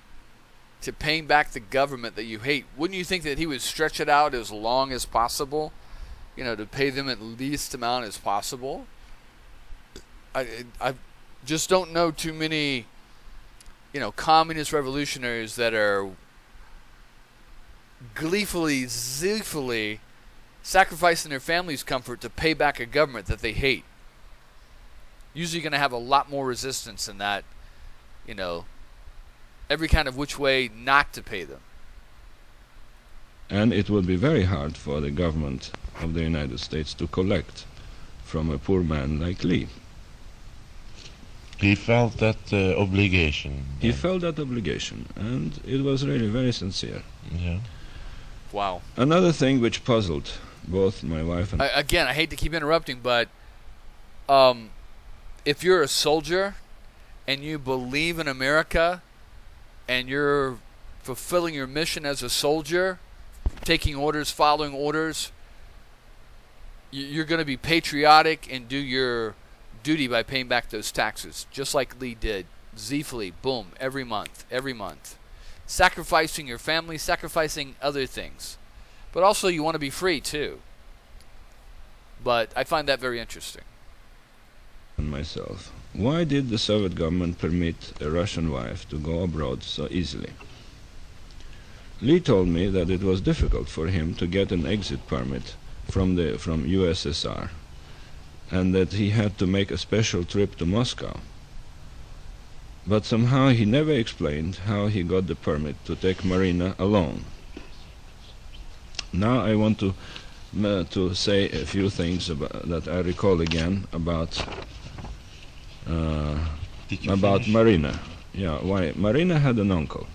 to paying back the government that you hate? Wouldn't you think that he would stretch it out as long as possible, to pay them at least amount as possible? I just don't know too many, communist revolutionaries that are gleefully, zealfully sacrificing their family's comfort to pay back a government that they hate. Usually going to have a lot more resistance than that, every kind of which way not to pay them. And it would be very hard for the government of the United States to collect from a poor man like Lee. He felt that obligation. He felt that obligation, and it was really very sincere. Yeah. Wow. Another thing which puzzled both my wife and Again, I hate to keep interrupting, but if you're a soldier and you believe in America and you're fulfilling your mission as a soldier, taking orders, following orders, you're going to be patriotic and do your duty by paying back those taxes, just like Lee did, zealfully, boom, every month, sacrificing your family, sacrificing other things. But also you want to be free too. But I find that very interesting. myself. Why did the Soviet government permit a Russian wife to go abroad so easily? Lee told me that it was difficult for him to get an exit permit from USSR, and that he had to make a special trip to Moscow. But somehow he never explained how he got the permit to take Marina alone. Now I want to say a few things that I recall again about Marina. Yeah, why? Marina had an uncle,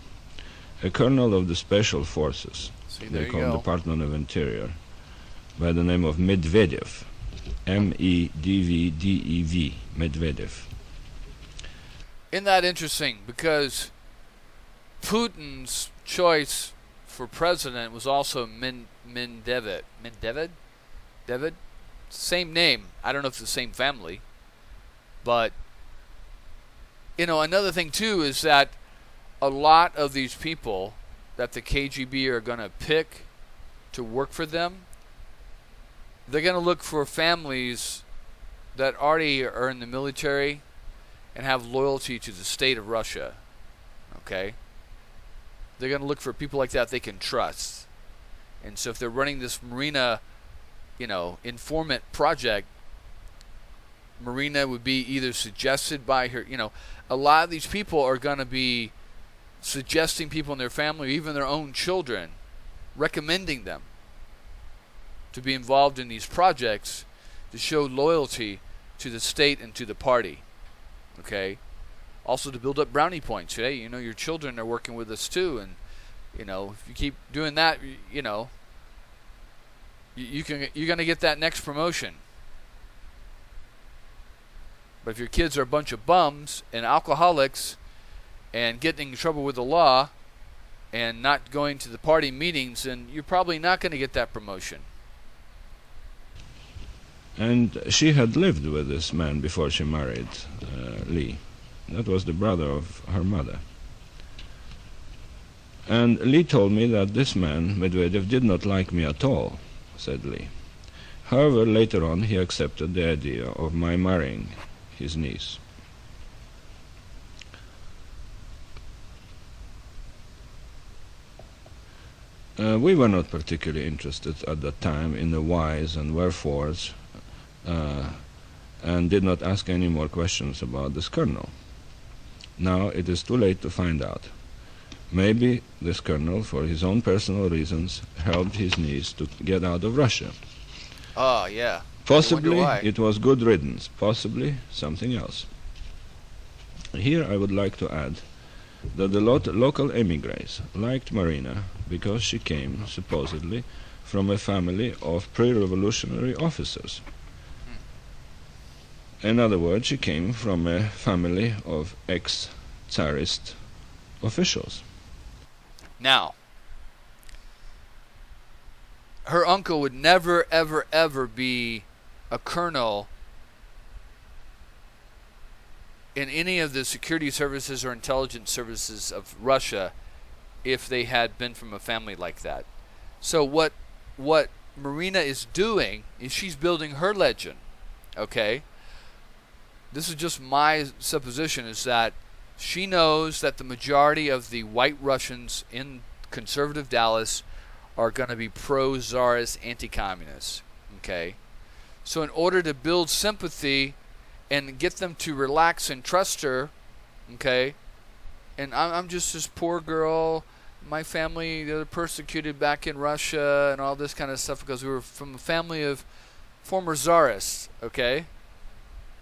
a colonel of the Special Forces. They call him Department of Interior, by the name of Medvedev, Medvedev, Medvedev. Isn't that interesting? Because Putin's choice for president was also Medvedev. David? Same name. I don't know if it's the same family. But, another thing too is that a lot of these people that the KGB are going to pick to work for them, they're going to look for families that already are in the military and have loyalty to the state of Russia. Okay? They're going to look for people like that they can trust. And so if they're running this Marina, informant project, Marina would be either suggested by her, a lot of these people are going to be suggesting people in their family or even their own children, recommending them to be involved in these projects to show loyalty to the state and to the party. Okay? Also to build up brownie points. Hey, your children are working with us too, and If you keep doing that, you're going to get that next promotion. But if your kids are a bunch of bums and alcoholics and getting in trouble with the law and not going to the party meetings, then you're probably not going to get that promotion. And she had lived with this man before she married Lee. That was the brother of her mother. And Lee told me that this man, Medvedev, did not like me at all, said Lee. However, later on he accepted the idea of my marrying his niece. We were not particularly interested at that time in the whys and wherefores, and did not ask any more questions about this colonel. Now it is too late to find out. Maybe this colonel, for his own personal reasons, helped his niece to get out of Russia. Oh, yeah. Possibly it was good riddance, possibly something else. Here I would like to add that the local emigres liked Marina because she came, supposedly, from a family of pre-revolutionary officers. In other words, she came from a family of ex-Tsarist officials. Now, her uncle would never, ever, ever be a colonel in any of the security services or intelligence services of Russia if they had been from a family like that. So what Marina is doing is she's building her legend, okay? This is just my supposition, is that she knows that the majority of the white Russians in conservative Dallas are going to be pro-Tsarist anti-communists, okay? So in order to build sympathy and get them to relax and trust her, okay, and I'm just this poor girl, my family, they're persecuted back in Russia and all this kind of stuff because we were from a family of former Tsarists, okay?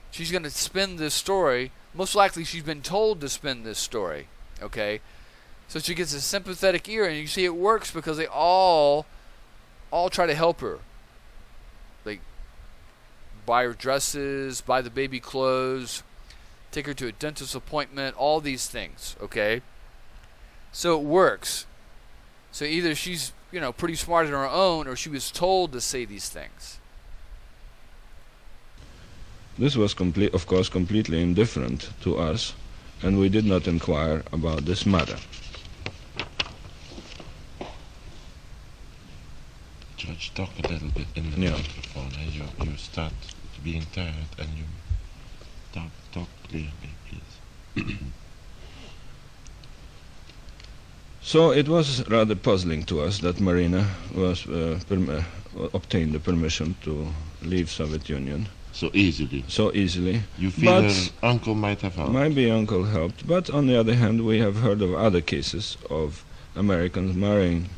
She's going to spin this story. Most likely she's been told to spin this story, okay? So she gets a sympathetic ear, and you see it works because they all try to help her. They buy her dresses, buy the baby clothes, take her to a dentist appointment, all these things, okay? So it works. So either she's, pretty smart on her own, or she was told to say these things. This was, of course, completely indifferent to us, and we did not inquire about this matter. Judge, talk a little bit in the microphone, and you start being tired, and you talk clearly, please. So it was rather puzzling to us that Marina was obtained the permission to leave Soviet Union. So easily. You feel her uncle might have helped? Maybe uncle helped, but on the other hand, we have heard of other cases of Americans marrying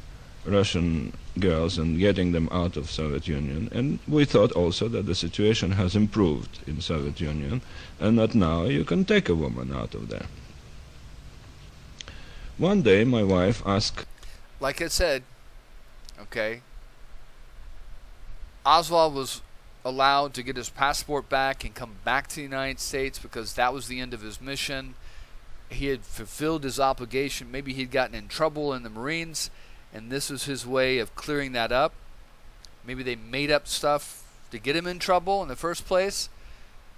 Russian girls and getting them out of Soviet Union, and we thought also that the situation has improved in Soviet Union, and that now you can take a woman out of there. One day my wife asked... Like I said, okay, Oswald was allowed to get his passport back and come back to the United States because that was the end of his mission. He had fulfilled his obligation. Maybe he'd gotten in trouble in the Marines, and this was his way of clearing that up. Maybe they made up stuff to get him in trouble in the first place,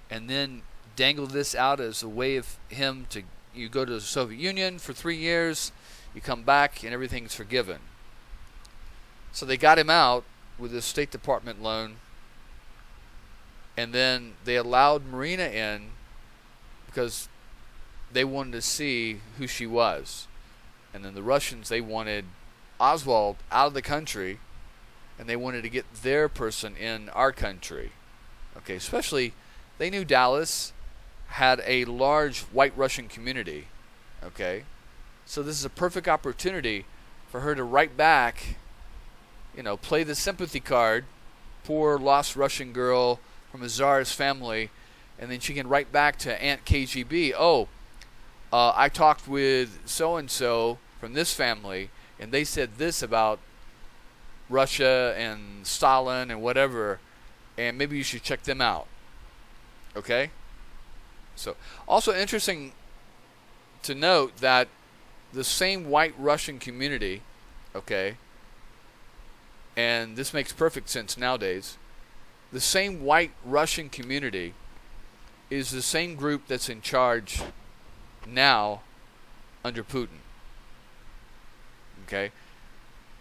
and then dangled this out as a way of him to, you go to the Soviet Union for 3 years, you come back, and everything's forgiven. So they got him out with a State Department loan, and then they allowed Marina in because they wanted to see who she was. And then the Russians, they wanted Oswald out of the country, and they wanted to get their person in our country. Okay, especially, they knew Dallas had a large white Russian community. Okay, so this is a perfect opportunity for her to write back, play the sympathy card, poor lost Russian girl from a Tsarist family, and then she can write back to Aunt KGB, I talked with so-and-so from this family, and they said this about Russia and Stalin and whatever, and maybe you should check them out. Okay? So, also interesting to note that the same white Russian community, okay, and this makes perfect sense nowadays, the same white Russian community is the same group that's in charge now under Putin. Okay?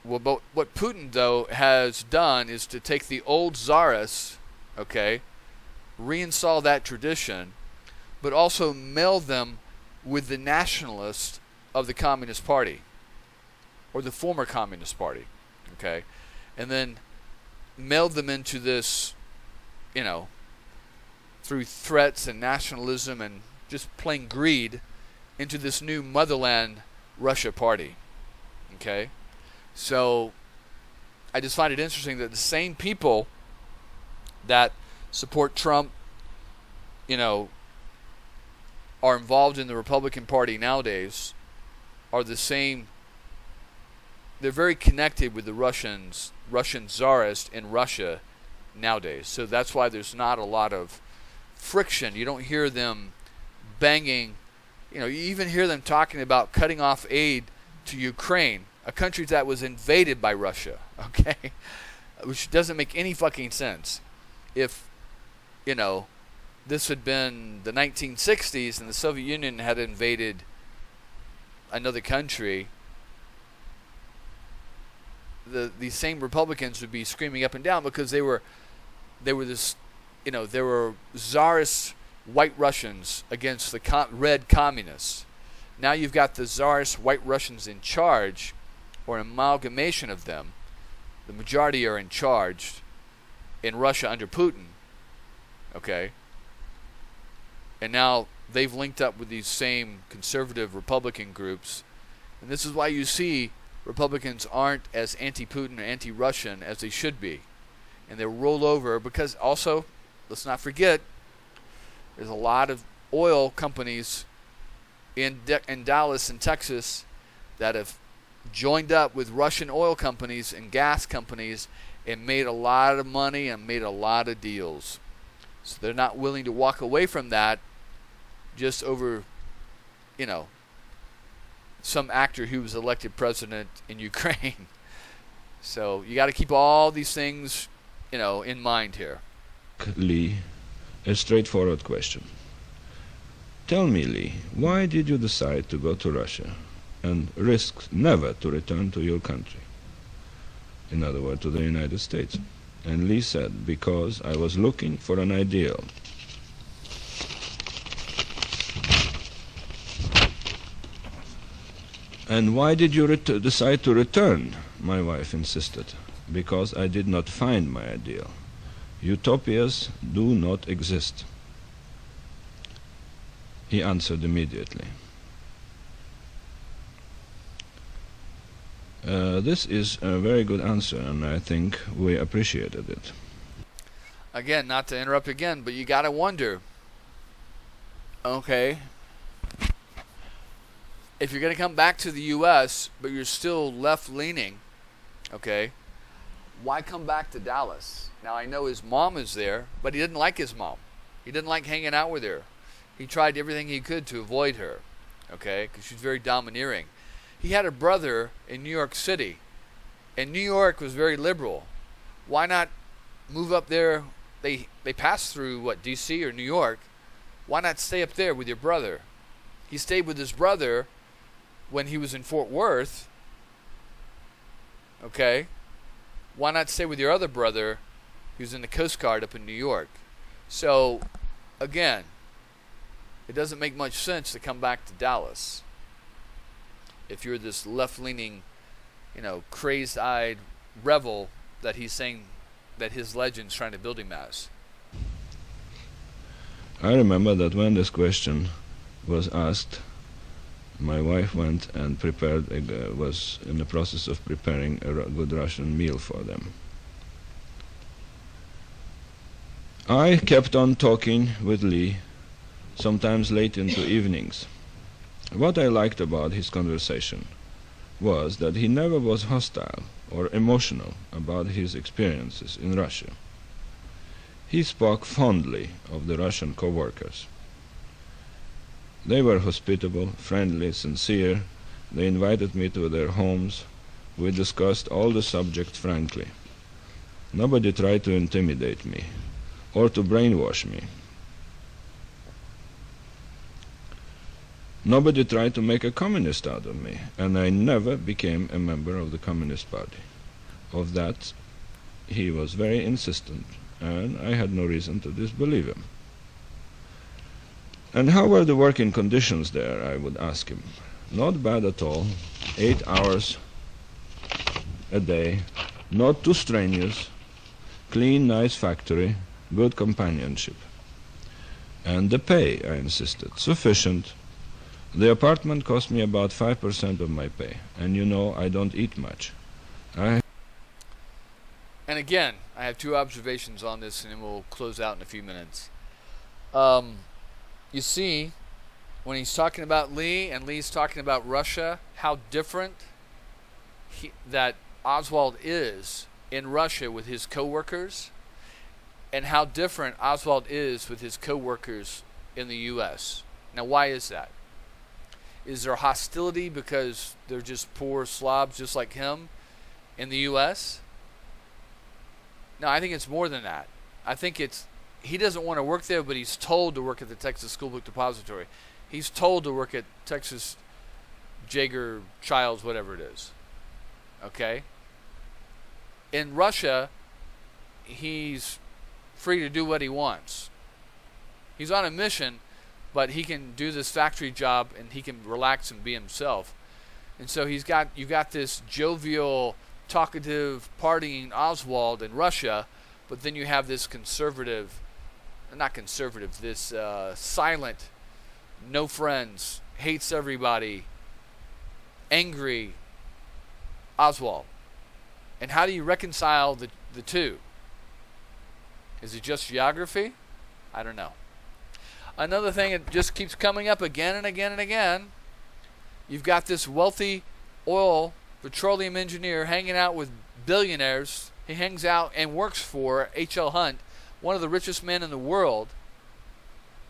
Well, but what Putin, though, has done is to take the old czarists, okay, reinstall that tradition, but also meld them with the nationalists of the Communist Party, or the former Communist Party, okay, and then meld them into this, you know, through threats and nationalism and just plain greed, into this new motherland Russia party, okay? So I just find it interesting that the same people that support Trump, you know, are involved in the Republican Party nowadays are the same. They're very connected with the Russian czarist in Russia nowadays. So that's why there's not a lot of friction. You don't hear them banging. You know, you even hear them talking about cutting off aid to Ukraine, a country that was invaded by Russia, okay? Which doesn't make any fucking sense. If, you know, this had been the 1960s and the Soviet Union had invaded another country, these same Republicans would be screaming up and down because they were this, you know, there were czarist white Russians against the red communists. Now you've got the czarist white Russians in charge, or an amalgamation of them. The majority are in charge in Russia under Putin. Okay? And now they've linked up with these same conservative Republican groups. And this is why you see Republicans aren't as anti-Putin or anti-Russian as they should be. And they roll over because also, let's not forget, there's a lot of oil companies in Dallas and Texas that have joined up with Russian oil companies and gas companies and made a lot of money and made a lot of deals. So they're not willing to walk away from that just over, you know, some actor who was elected president in Ukraine. So you got to keep all these things, you know, in mind here. Lee, a straightforward question. Tell me, Lee, why did you decide to go to Russia and risk never to return to your country? In other words, to the United States. And Lee said, because I was looking for an ideal. And why did you decide to return? My wife insisted. Because I did not find my ideal. Utopias do not exist. He answered immediately. This is a very good answer, and I think we appreciated it. Again, not to interrupt again, but you got to wonder, okay, if you're going to come back to the U.S., but you're still left-leaning, okay, why come back to Dallas? Now, I know his mom is there, but he didn't like his mom. He didn't like hanging out with her. He tried everything he could to avoid her, okay, because she's very domineering. He had a brother in New York City, and New York was very liberal. Why not move up there? They passed through, what, D.C. or New York. Why not stay up there with your brother? He stayed with his brother when he was in Fort Worth, okay? Why not stay with your other brother who's in the Coast Guard up in New York? So, again, it doesn't make much sense to come back to Dallas if you're this left-leaning, you know, crazed-eyed rebel that he's saying that his legend's trying to build him as. I remember that when this question was asked, my wife went and was in the process of preparing a good Russian meal for them. I kept on talking with Lee, sometimes late into evenings. What I liked about his conversation was that he never was hostile or emotional about his experiences in Russia. He spoke fondly of the Russian co-workers. They were hospitable, friendly, sincere. They invited me to their homes. We discussed all the subjects frankly. Nobody tried to intimidate me or to brainwash me. Nobody tried to make a communist out of me, and I never became a member of the Communist Party. Of that, he was very insistent, and I had no reason to disbelieve him. And how were the working conditions there, I would ask him. Not bad at all. 8 hours a day, not too strenuous, clean, nice factory, good companionship. And the pay, I insisted, sufficient. The apartment cost me about 5% of my pay, and you know I don't eat much. And again, I have two observations on this, and then we'll close out in a few minutes. You see, when he's talking about Lee, and Lee's talking about Russia, how different that Oswald is in Russia with his co-workers, and how different Oswald is with his co-workers in the U.S. Now, why is that? Is there hostility because they're just poor slobs just like him in the U.S.? No, I think it's more than that. I think it's he doesn't want to work there, but he's told to work at the Texas School Book Depository. He's told to work at Texas Jaeger Childs, whatever it is. Okay? In Russia, he's free to do what he wants. He's on a mission, but he can do this factory job and he can relax and be himself. And so you've got this jovial, talkative, partying Oswald in Russia, but then you have this this silent, no friends, hates everybody, angry Oswald. And how do you reconcile the two? Is it just geography? I don't know. Another thing that just keeps coming up again and again and again, you've got this wealthy petroleum engineer hanging out with billionaires. He hangs out and works for H.L. Hunt, one of the richest men in the world,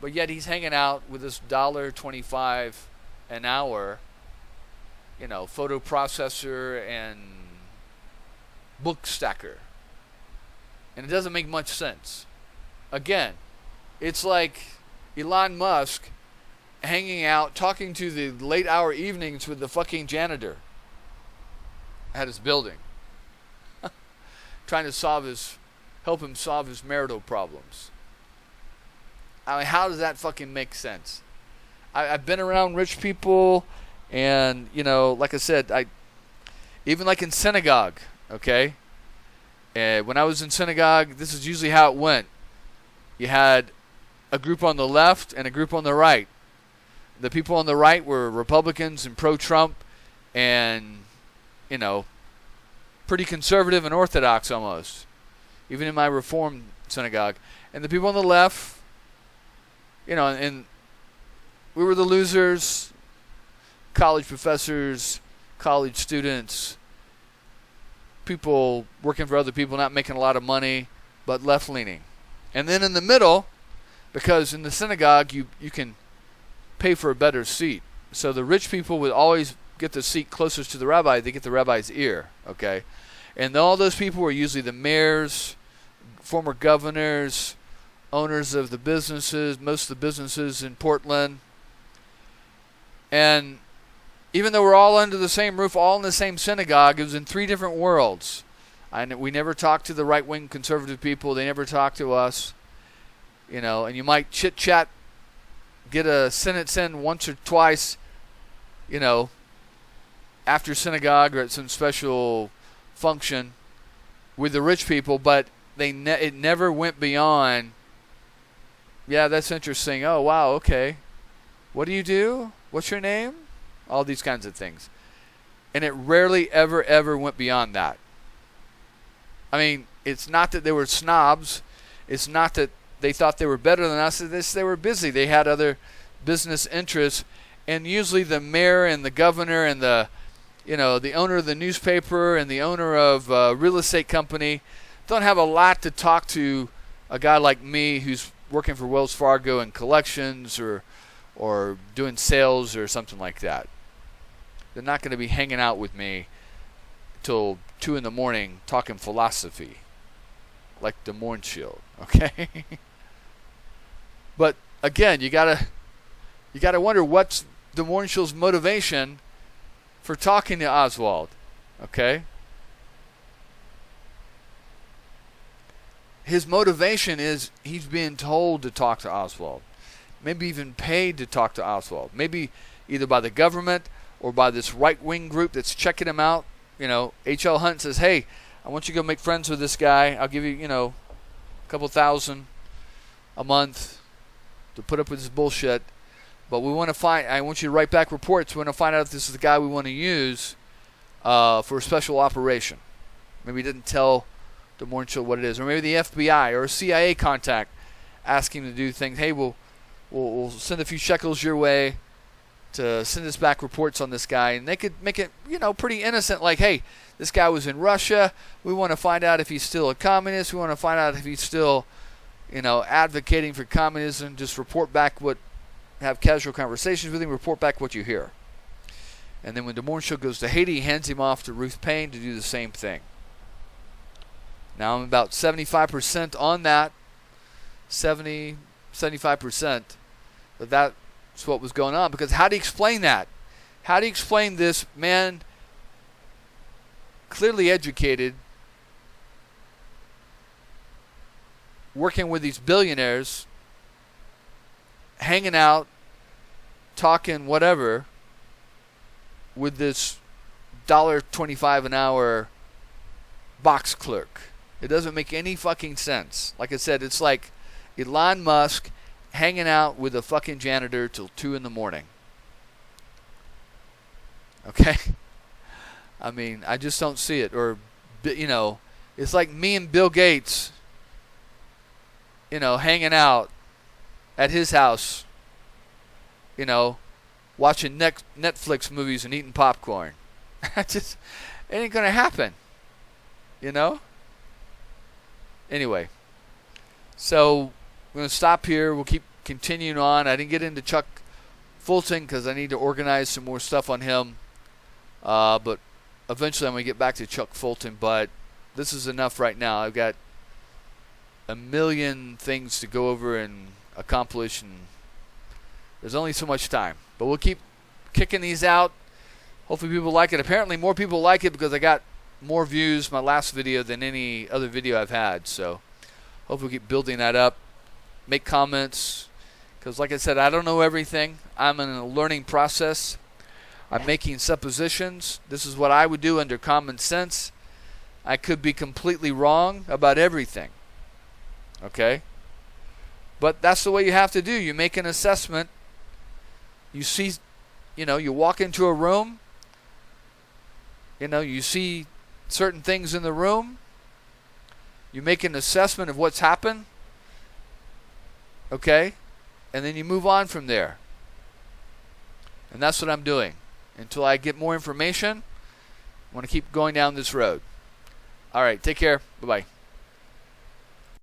but yet he's hanging out with this $1.25 an hour, photo processor and book stacker. And it doesn't make much sense. Again, it's like Elon Musk hanging out, talking to the late hour evenings with the fucking janitor at his building, trying to help him solve his marital problems. I mean, how does that fucking make sense? I've been around rich people, and like I said, even like in synagogue, okay. When I was in synagogue, this is usually how it went. You had a group on the left and a group on the right. The people on the right were Republicans and pro-Trump and, pretty conservative and orthodox almost, even in my Reformed synagogue. And the people on the left, and we were the losers, college professors, college students, people working for other people, not making a lot of money, but left-leaning. And then in the middle, because in the synagogue you can pay for a better seat. So the rich people would always get the seat closest to the rabbi. They get the rabbi's ear, okay? And all those people were usually the mayors, former governors, owners of the businesses, most of the businesses in Portland. And even though we're all under the same roof, all in the same synagogue, it was in three different worlds. We never talked to the right-wing conservative people. They never talked to us. And you might chit-chat, get a sentence in once or twice, after synagogue or at some special function with the rich people, but it never went beyond, yeah, that's interesting. Oh, wow, okay. What do you do? What's your name? All these kinds of things. And it rarely ever, ever went beyond that. I mean, it's not that they were snobs. It's not that they thought they were better than us. They were busy. They had other business interests. And usually the mayor and the governor and the the owner of the newspaper and the owner of a real estate company don't have a lot to talk to a guy like me who's working for Wells Fargo in collections or doing sales or something like that. They're not going to be hanging out with me till 2 in the morning talking philosophy like the Mornshield, okay? But again, you gotta wonder what's the Mornshield's motivation for talking to Oswald, okay? His motivation is he's being told to talk to Oswald, maybe even paid to talk to Oswald, maybe either by the government or by this right-wing group that's checking him out. H.L. Hunt says, hey, I want you to go make friends with this guy. I'll give you, a couple $1,000 a month to put up with this bullshit. But I want you to write back reports. We want to find out if this is the guy we want to use for a special operation. Maybe he didn't tell the Mornshield what it is. Or maybe the FBI or a CIA contact ask him to do things. Hey, we'll send a few shekels your way to send us back reports on this guy. And they could make it, pretty innocent. Like, hey, this guy was in Russia. We want to find out if he's still a communist. We want to find out if he's still, advocating for communism. Just report back have casual conversations with him, report back what you hear. And then when the Mornshield goes to Haiti, he hands him off to Ruth Payne to do the same thing. Now I'm about 75% on that. 75%. But that's what was going on. Because how do you explain that? How do you explain this man, clearly educated, working with these billionaires, hanging out, talking whatever, with this $1.25 an hour box clerk? It doesn't make any fucking sense. Like I said, it's like Elon Musk hanging out with a fucking janitor till 2 in the morning. Okay? I mean, I just don't see it. Or, it's like me and Bill Gates, hanging out at his house, watching Netflix movies and eating popcorn. It ain't going to happen. Anyway, so we're going to stop here. We'll keep continuing on. I didn't get into Chuck Fulton because I need to organize some more stuff on him. But eventually I'm going to get back to Chuck Fulton. But this is enough right now. I've got a million things to go over and accomplish, and there's only so much time. But we'll keep kicking these out. Hopefully people like it. Apparently more people like it because I got more views my last video than any other video I've had. So hopefully we'll keep building that up. Make comments, because like I said, I don't know everything. I'm in a learning process. I'm making suppositions. This is what I would do under common sense. I could be completely wrong about everything. Okay? But that's the way you have to do. You make an assessment. You see, you walk into a room. You see certain things in the room. You make an assessment of what's happened. Okay? And then you move on from there. And that's what I'm doing. Until I get more information, I want to keep going down this road. All right, take care. Bye-bye.